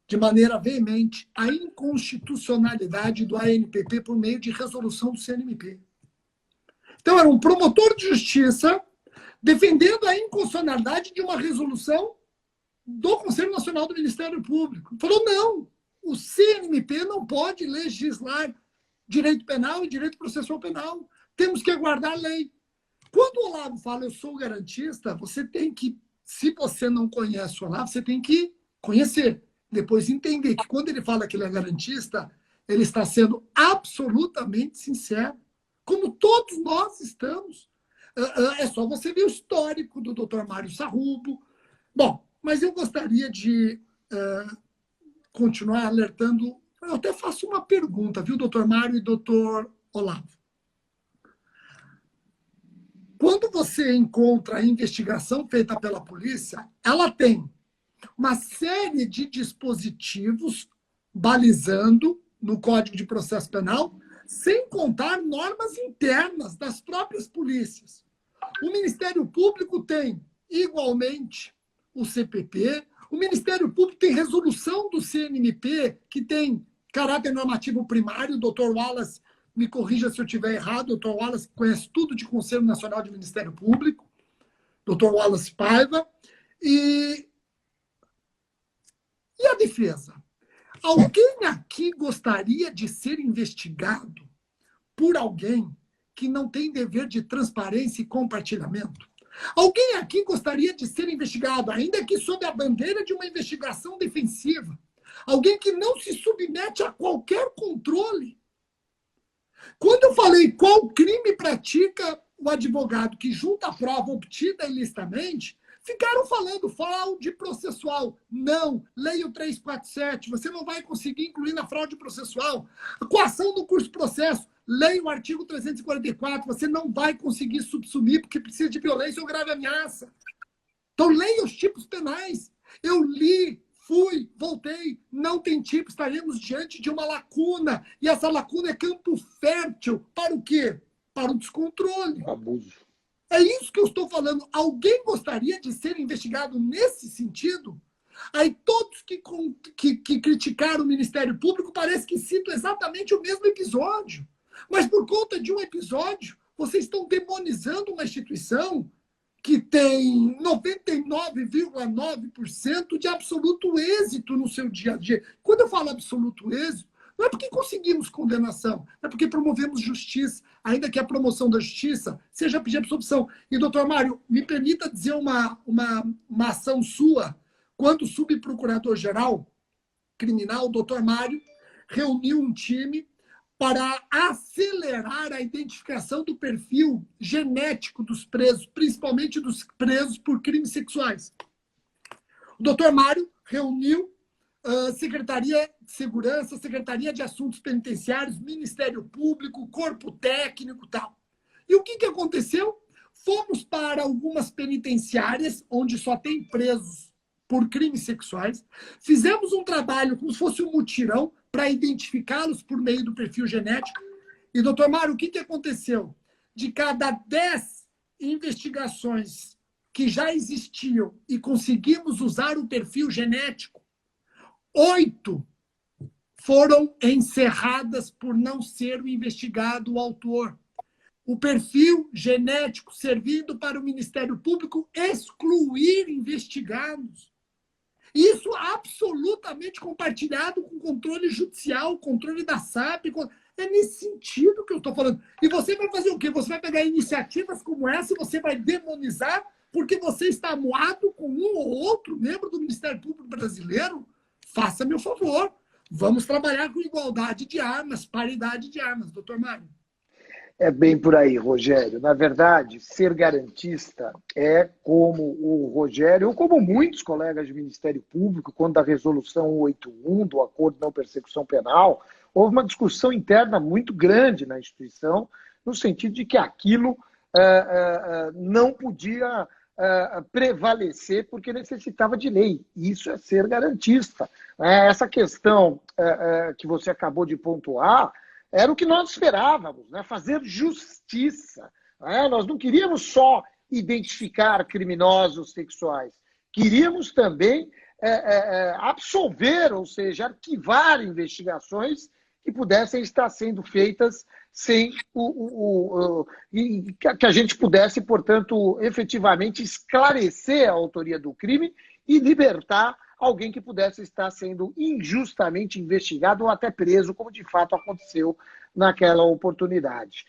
de maneira veemente a inconstitucionalidade do ANPP por meio de resolução do CNMP. Então, era um promotor de justiça defendendo a inconstitucionalidade de uma resolução do Conselho Nacional do Ministério Público. Falou, não, o CNMP não pode legislar direito penal e direito processual penal. Temos que aguardar a lei. Quando o Olavo fala, eu sou garantista, você tem que, se você não conhece o Olavo, você tem que conhecer. Depois entender que quando ele fala que ele é garantista, ele está sendo absolutamente sincero, como todos nós estamos. É só você ver o histórico do Dr. Mário Sarrubo. Bom, mas eu gostaria de continuar alertando. Eu até faço uma pergunta, viu, doutor Mário e doutor Olavo? Quando você encontra a investigação feita pela polícia, ela tem uma série de dispositivos balizando no Código de Processo Penal, sem contar normas internas das próprias polícias. O Ministério Público tem, igualmente, o CPP, O Ministério Público tem resolução do CNMP, que tem caráter normativo primário. O doutor Wallace, me corrija se eu estiver errado, o doutor Wallace conhece tudo de Conselho Nacional de Ministério Público, doutor Wallace Paiva. E a defesa? Alguém aqui gostaria de ser investigado por alguém que não tem dever de transparência e compartilhamento? Alguém aqui gostaria de ser investigado, ainda que sob a bandeira de uma investigação defensiva? Alguém que não se submete a qualquer controle? Quando eu falei qual crime pratica o advogado que junta a prova obtida ilicitamente, ficaram falando fraude processual. Não, leia o 347, você não vai conseguir incluir na fraude processual. A coação do curso processo, leia o artigo 344, você não vai conseguir subsumir porque precisa de violência ou grave ameaça. Então leia os tipos penais. Eu li, fui, voltei, não tem tipo, estaremos diante de uma lacuna. E essa lacuna é campo fértil para o quê? Para o descontrole. Abuso. É isso que eu estou falando. Alguém gostaria de ser investigado nesse sentido? Aí todos que criticaram o Ministério Público parece que citam exatamente o mesmo episódio. Mas por conta de um episódio, vocês estão demonizando uma instituição que tem 99,9% de absoluto êxito no seu dia a dia. Quando eu falo absoluto êxito, não é porque conseguimos condenação, é porque promovemos justiça, ainda que a promoção da justiça seja pedir absolvição. E, doutor Mário, me permita dizer uma ação sua. Quando o subprocurador-geral criminal, o doutor Mário, reuniu um time para acelerar a identificação do perfil genético dos presos, principalmente dos presos por crimes sexuais. O doutor Mário reuniu Secretaria de Segurança, Secretaria de Assuntos Penitenciários, Ministério Público, Corpo Técnico e tal. E o que aconteceu? Fomos para algumas penitenciárias, onde só tem presos por crimes sexuais. Fizemos um trabalho como se fosse um mutirão para identificá-los por meio do perfil genético. E, doutor Mário, o que aconteceu? De cada 10 investigações que já existiam e conseguimos usar o perfil genético, 8 foram encerradas por não ser o investigado o autor. O perfil genético servindo para o Ministério Público excluir investigados. Isso absolutamente compartilhado com controle judicial, controle da SAP. É nesse sentido que eu estou falando. E você vai fazer o quê? Você vai pegar iniciativas como essa e você vai demonizar porque você está amuado com um ou outro membro do Ministério Público brasileiro? Faça-me o favor. Vamos trabalhar com igualdade de armas, paridade de armas, doutor Mário. É bem por aí, Rogério. Na verdade, ser garantista é como o Rogério, ou como muitos colegas do Ministério Público, quando a resolução 181 do Acordo de Não Persecução Penal, houve uma discussão interna muito grande na instituição, no sentido de que aquilo não podia prevalecer porque necessitava de lei. Isso é ser garantista. Essa questão que você acabou de pontuar era o que nós esperávamos, né? Fazer justiça. Nós não queríamos só identificar criminosos sexuais, queríamos também absolver, ou seja, arquivar investigações que pudessem estar sendo feitas sem que a gente pudesse, portanto, efetivamente esclarecer a autoria do crime e libertar alguém que pudesse estar sendo injustamente investigado ou até preso, como de fato aconteceu naquela oportunidade.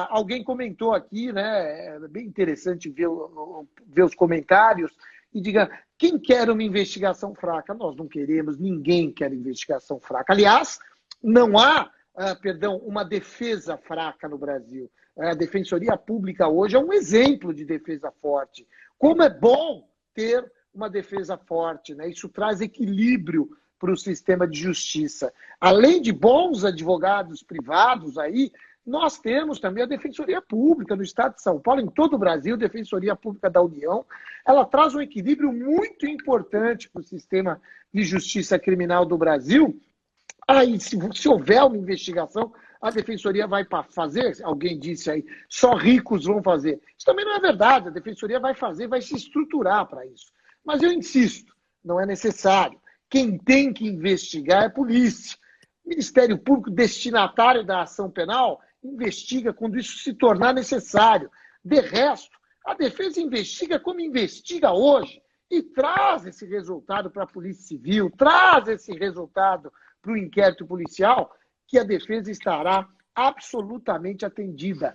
Alguém comentou aqui, né? É bem interessante ver os comentários e diga, quem quer uma investigação fraca? Nós não queremos, ninguém quer investigação fraca. Aliás, não há uma defesa fraca no Brasil. A Defensoria Pública hoje é um exemplo de defesa forte. Como é bom ter uma defesa forte, né? Isso traz equilíbrio para o sistema de justiça. Além de bons advogados privados aí, nós temos também a Defensoria Pública no Estado de São Paulo, em todo o Brasil, a Defensoria Pública da União. Ela traz um equilíbrio muito importante para o sistema de justiça criminal do Brasil. Aí, se houver uma investigação, a Defensoria vai fazer, alguém disse aí, só ricos vão fazer. Isso também não é verdade, a Defensoria vai fazer, vai se estruturar para isso. Mas eu insisto, não é necessário. Quem tem que investigar é a polícia. O Ministério Público, destinatário da ação penal, investiga quando isso se tornar necessário. De resto, a defesa investiga como investiga hoje e traz esse resultado para a Polícia Civil, traz esse resultado para o inquérito policial, que a defesa estará absolutamente atendida,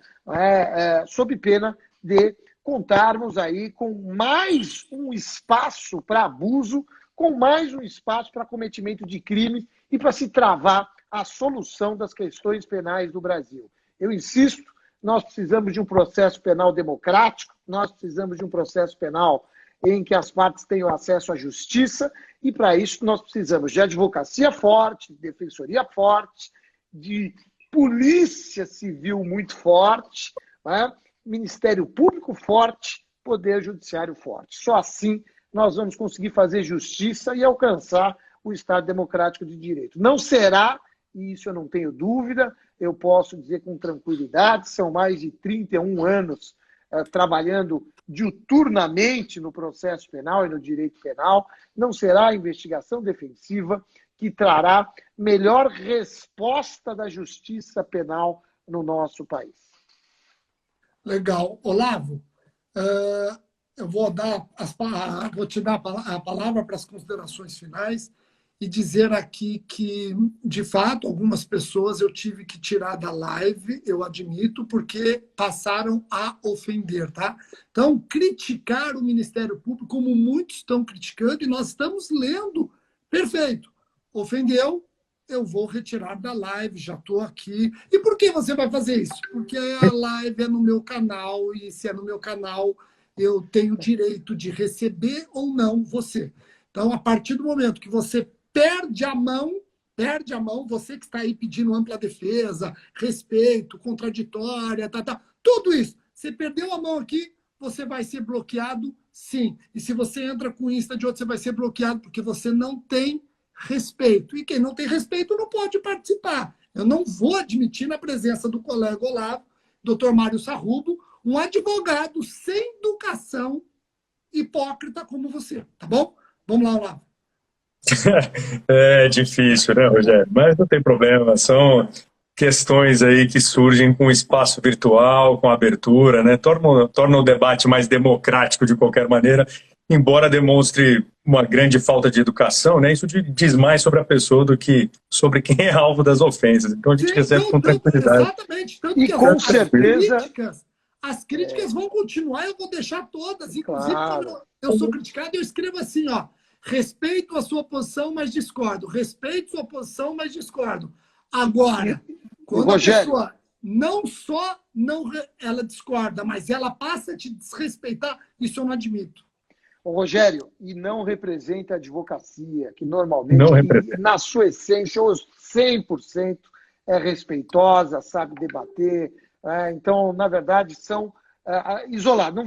sob pena de contarmos aí com mais um espaço para abuso, com mais um espaço para cometimento de crime e para se travar a solução das questões penais do Brasil. Eu insisto, nós precisamos de um processo penal democrático, nós precisamos de um processo penal em que as partes tenham acesso à justiça, e para isso nós precisamos de advocacia forte, de defensoria forte, de polícia civil muito forte, né? Ministério Público forte, Poder Judiciário forte. Só assim nós vamos conseguir fazer justiça e alcançar o Estado democrático de direito. Não será, e isso eu não tenho dúvida, eu posso dizer com tranquilidade, são mais de 31 anos trabalhando diuturnamente no processo penal e no direito penal, não será a investigação defensiva que trará melhor resposta da justiça penal no nosso país. Legal. Olavo, eu vou te dar a palavra para as considerações finais e dizer aqui que, de fato, algumas pessoas eu tive que tirar da live, eu admito, porque passaram a ofender, tá? Então, criticar o Ministério Público, como muitos estão criticando, e nós estamos lendo, perfeito. Ofendeu, eu vou retirar da live, já estou aqui. E por que você vai fazer isso? Porque a live é no meu canal, e se é no meu canal, eu tenho o direito de receber ou não você. Então, a partir do momento que você perde a mão, você que está aí pedindo ampla defesa, respeito, contraditória, tudo isso. Você perdeu a mão aqui, você vai ser bloqueado, sim. E se você entra com o Insta de outro, você vai ser bloqueado, porque você não tem respeito. E quem não tem respeito não pode participar. Eu não vou admitir, na presença do colega Olavo, Dr. Mário Sarrubo, um advogado sem educação, hipócrita como você, tá bom? Vamos lá, Olavo. É difícil, né, Rogério? Mas não tem problema, são questões aí que surgem com o espaço virtual, com a abertura, né? Torna o debate mais democrático de qualquer maneira, embora demonstre uma grande falta de educação, né? Isso diz mais sobre a pessoa do que sobre quem é alvo das ofensas. Então a gente recebe com tranquilidade. Exatamente. Tanto E que com certeza as críticas vão continuar, eu vou deixar todas. Inclusive, claro, quando eu sou criticado, eu escrevo assim, ó. Respeito a sua posição, mas discordo. Respeito a sua posição, mas discordo. Agora, quando Rogério, a pessoa não só ela discorda, mas ela passa a te desrespeitar, isso eu não admito. Rogério, e não representa a advocacia, que normalmente, Não representa. na sua essência, ou 100%, é respeitosa, sabe debater. Então, na verdade, são isolados. Não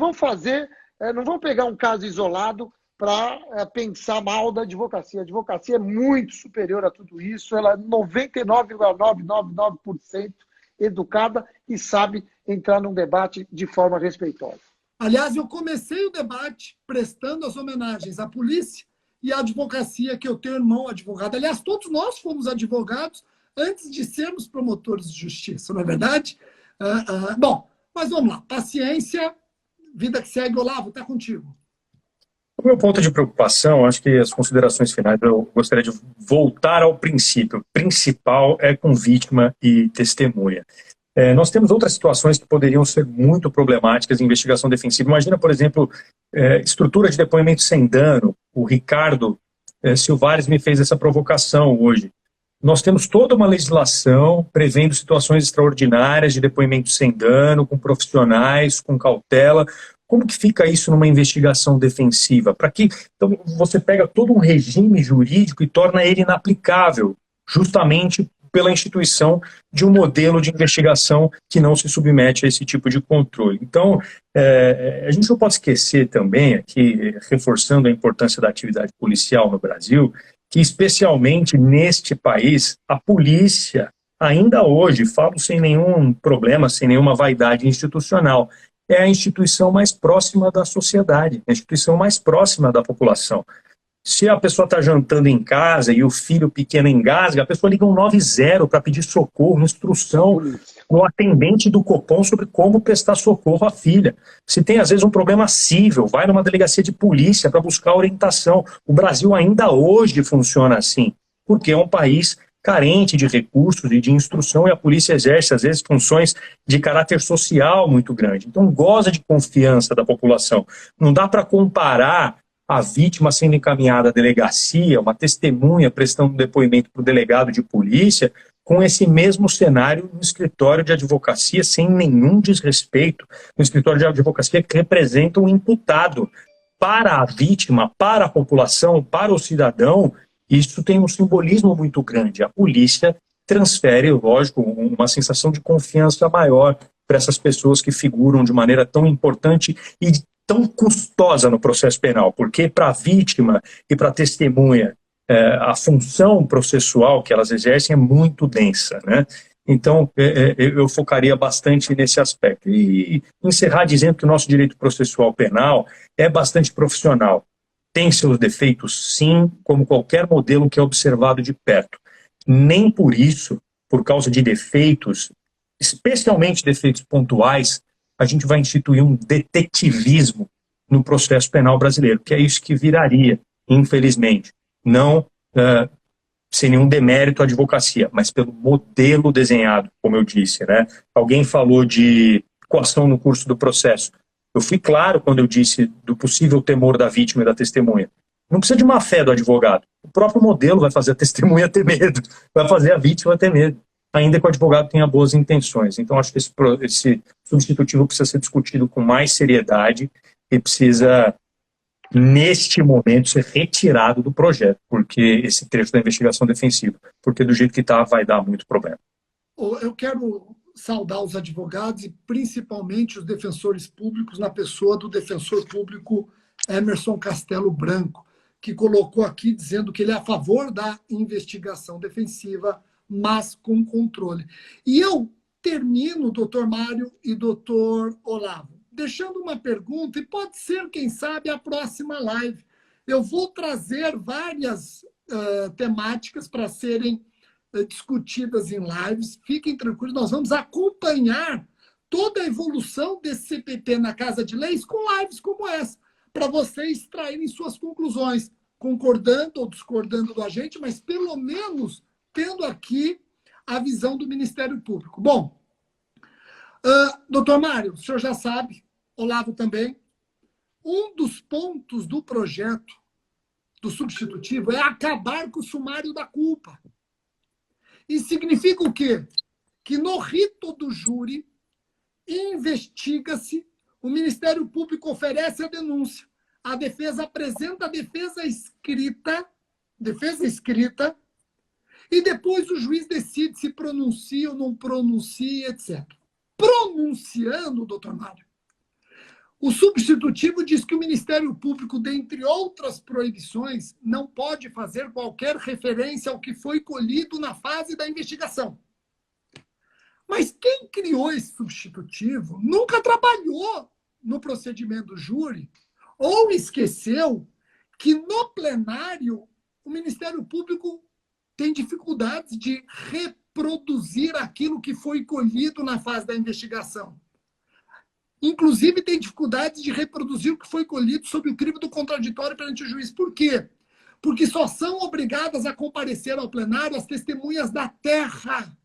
vão pegar um caso isolado para pensar mal da advocacia. A advocacia é muito superior a tudo isso, ela é 99,999% educada e sabe entrar num debate de forma respeitosa. Aliás, eu comecei o debate prestando as homenagens à polícia e à advocacia, que eu tenho irmão advogado. Aliás, todos nós fomos advogados antes de sermos promotores de justiça, não é verdade? Bom, mas vamos lá. Paciência, vida que segue. Olavo, está contigo. O meu ponto de preocupação, acho que as considerações finais, eu gostaria de voltar ao princípio. O principal é com vítima e testemunha. Nós temos outras situações que poderiam ser muito problemáticas em investigação defensiva. Imagina, por exemplo, estrutura de depoimento sem dano. O Ricardo Silvares me fez essa provocação hoje. Nós temos toda uma legislação prevendo situações extraordinárias de depoimento sem dano, com profissionais, com cautela. Como que fica isso numa investigação defensiva? Então, você pega todo um regime jurídico e torna ele inaplicável, justamente pela instituição de um modelo de investigação que não se submete a esse tipo de controle. Então, a gente não pode esquecer também, aqui, reforçando a importância da atividade policial no Brasil, que especialmente neste país, a polícia, ainda hoje, falo sem nenhum problema, sem nenhuma vaidade institucional, é a instituição mais próxima da sociedade, a instituição mais próxima da população. Se a pessoa está jantando em casa e o filho pequeno engasga, a pessoa liga 190 para pedir socorro, instrução no atendente do Copom sobre como prestar socorro à filha. Se tem, às vezes, um problema cível, vai numa delegacia de polícia para buscar orientação. O Brasil ainda hoje funciona assim, porque é um país carente de recursos e de instrução, e a polícia exerce, às vezes, funções de caráter social muito grande. Então, goza de confiança da população. Não dá para comparar a vítima sendo encaminhada à delegacia, uma testemunha prestando um depoimento para o delegado de polícia, com esse mesmo cenário no escritório de advocacia, sem nenhum desrespeito, no escritório de advocacia que representa um imputado. Para a vítima, para a população, para o cidadão, isso tem um simbolismo muito grande. A polícia transfere, lógico, uma sensação de confiança maior para essas pessoas que figuram de maneira tão importante e tão custosa no processo penal, porque para a vítima e para a testemunha, a função processual que elas exercem é muito densa, né? Então, eu focaria bastante nesse aspecto. E encerrar dizendo que o nosso direito processual penal é bastante profissional. Tem seus defeitos, sim, como qualquer modelo que é observado de perto. Nem por isso, por causa de defeitos, especialmente defeitos pontuais, a gente vai instituir um detetivismo no processo penal brasileiro, que é isso que viraria, infelizmente. Não sem nenhum demérito à advocacia, mas pelo modelo desenhado, como eu disse, né? Alguém falou de coação no curso do processo. Eu fui claro quando eu disse do possível temor da vítima e da testemunha. Não precisa de má fé do advogado. O próprio modelo vai fazer a testemunha ter medo, vai fazer a vítima ter medo, ainda que o advogado tenha boas intenções. Então, acho que esse substitutivo precisa ser discutido com mais seriedade e precisa, neste momento, ser retirado do projeto, porque esse trecho da investigação defensiva, porque do jeito que está, vai dar muito problema. Eu quero saudar os advogados e principalmente os defensores públicos na pessoa do defensor público Emerson Castelo Branco, que colocou aqui dizendo que ele é a favor da investigação defensiva, mas com controle. E eu termino, doutor Mário e doutor Olavo, deixando uma pergunta, e pode ser, quem sabe, a próxima live. Eu vou trazer várias temáticas para serem discutidas em lives. Fiquem tranquilos, nós vamos acompanhar toda a evolução desse CPP na Casa de Leis com lives como essa, para vocês extraírem suas conclusões, concordando ou discordando da gente, mas pelo menos tendo aqui a visão do Ministério Público. Bom, doutor Mário, o senhor já sabe, Olavo também, um dos pontos do projeto do substitutivo é acabar com o sumário da culpa. E significa o quê? Que no rito do júri, investiga-se, o Ministério Público oferece a denúncia, a defesa apresenta a defesa escrita, e depois o juiz decide se pronuncia ou não pronuncia, etc. Pronunciando, doutor Mário, o substitutivo diz que o Ministério Público, dentre outras proibições, não pode fazer qualquer referência ao que foi colhido na fase da investigação. Mas quem criou esse substitutivo nunca trabalhou no procedimento do júri ou esqueceu que no plenário o Ministério Público tem dificuldades de reproduzir aquilo que foi colhido na fase da investigação. Inclusive, tem dificuldades de reproduzir o que foi colhido sob o crivo do contraditório perante o juiz. Por quê? Porque só são obrigadas a comparecer ao plenário as testemunhas da terra.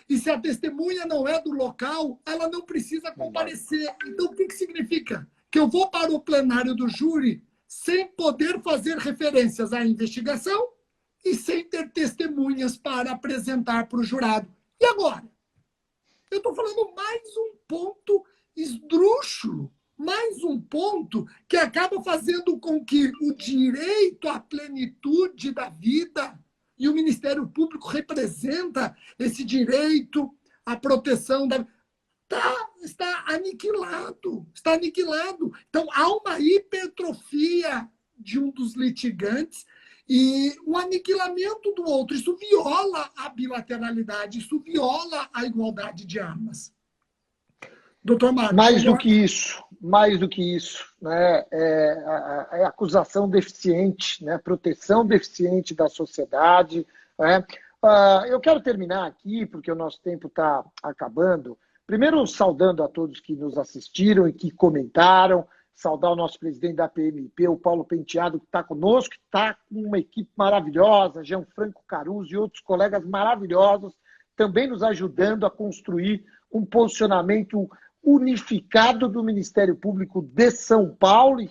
E se a testemunha não é do local, ela não precisa comparecer. Então, o que significa? Que eu vou para o plenário do júri sem poder fazer referências à investigação e sem ter testemunhas para apresentar para o jurado. E agora? Eu estou falando mais um ponto esdrúxulo, mais um ponto que acaba fazendo com que o direito à plenitude da vida, e o Ministério Público representa esse direito à proteção da vida, está aniquilado, está aniquilado. Então, há uma hipertrofia de um dos litigantes e um aniquilamento do outro. Isso viola a bilateralidade, isso viola a igualdade de armas. Doutor Mário, mais do que isso, né? É acusação deficiente, né? Proteção deficiente da sociedade, né? Eu quero terminar aqui, porque o nosso tempo está acabando. Primeiro, saudando a todos que nos assistiram e que comentaram, saudar o nosso presidente da PMP, o Paulo Penteado, que está conosco, que está com uma equipe maravilhosa, Gianfranco Caruso e outros colegas maravilhosos, também nos ajudando a construir um posicionamento unificado do Ministério Público de São Paulo, e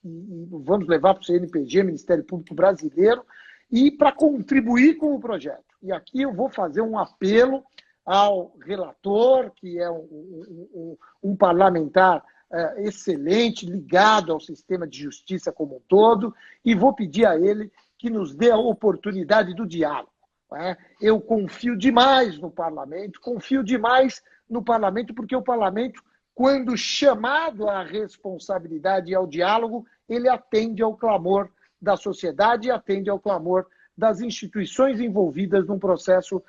vamos levar para o CNPG, Ministério Público Brasileiro, e para contribuir com o projeto. E aqui eu vou fazer um apelo ao relator, que é um parlamentar excelente, ligado ao sistema de justiça como um todo, e vou pedir a ele que nos dê a oportunidade do diálogo. Eu confio demais no parlamento, porque o parlamento, quando chamado à responsabilidade e ao diálogo, ele atende ao clamor da sociedade e atende ao clamor das instituições envolvidas num processo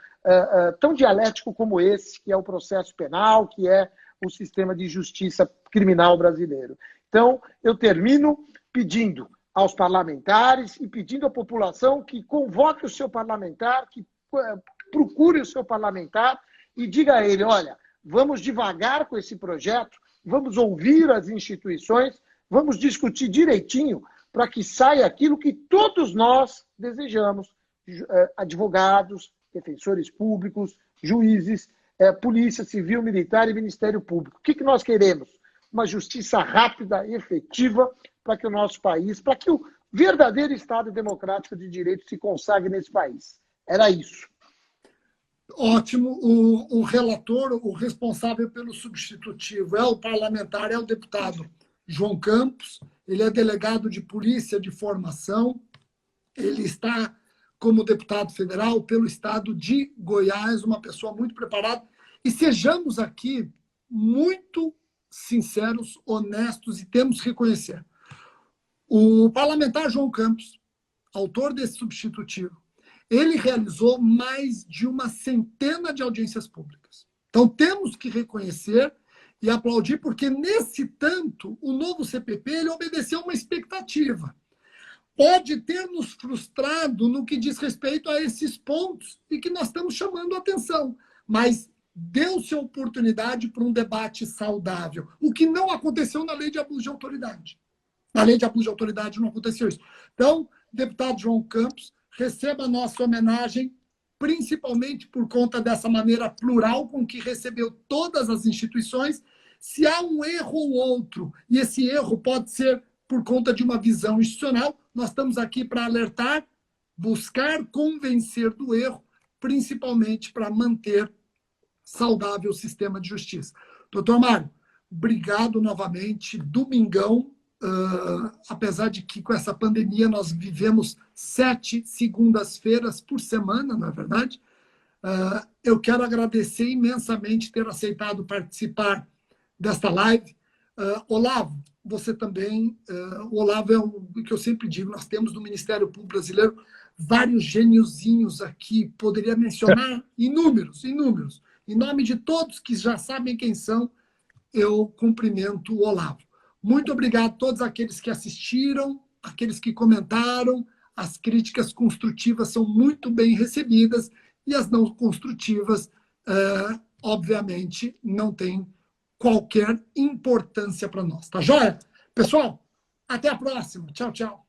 tão dialético como esse, que é o processo penal, que é o sistema de justiça criminal brasileiro. Então, eu termino pedindo aos parlamentares e pedindo à população que convoque o seu parlamentar, que procure o seu parlamentar e diga a ele, olha, vamos devagar com esse projeto, vamos ouvir as instituições, vamos discutir direitinho para que saia aquilo que todos nós desejamos, advogados, defensores públicos, juízes, Polícia Civil, Militar e Ministério Público. O que nós queremos? Uma justiça rápida e efetiva para que o nosso país, para que o verdadeiro Estado democrático de direito se consagre nesse país. Era isso. Ótimo. O relator, o responsável pelo substitutivo é o parlamentar, é o deputado João Campos. Ele é delegado de polícia de formação. Ele está como deputado federal pelo estado de Goiás, uma pessoa muito preparada. E sejamos aqui muito sinceros, honestos, e temos que reconhecer. O parlamentar João Campos, autor desse substitutivo, ele realizou mais de uma centena de audiências públicas. Então, temos que reconhecer e aplaudir, porque, nesse tanto, o novo CPP ele obedeceu uma expectativa. Pode ter nos frustrado no que diz respeito a esses pontos e que nós estamos chamando a atenção, mas deu-se a oportunidade para um debate saudável, o que não aconteceu na lei de abuso de autoridade. Na lei de abuso de autoridade não aconteceu isso. Então, deputado João Campos, receba a nossa homenagem, principalmente por conta dessa maneira plural com que recebeu todas as instituições. Se há um erro ou outro, e esse erro pode ser por conta de uma visão institucional, nós estamos aqui para alertar, buscar convencer do erro, principalmente para manter saudável o sistema de justiça. Doutor Mário, obrigado novamente. Domingão, apesar de que com essa pandemia nós vivemos 7 segundas-feiras por semana, não é verdade? Eu quero agradecer imensamente ter aceitado participar desta live. Olavo, você também, o Olavo é o que eu sempre digo, nós temos no Ministério Público Brasileiro vários geniozinhos aqui, poderia mencionar inúmeros. Em nome de todos que já sabem quem são, eu cumprimento o Olavo. Muito obrigado a todos aqueles que assistiram, aqueles que comentaram. As críticas construtivas são muito bem recebidas e as não construtivas, obviamente, não têm qualquer importância para nós. Tá joia? Pessoal, até a próxima. Tchau, tchau.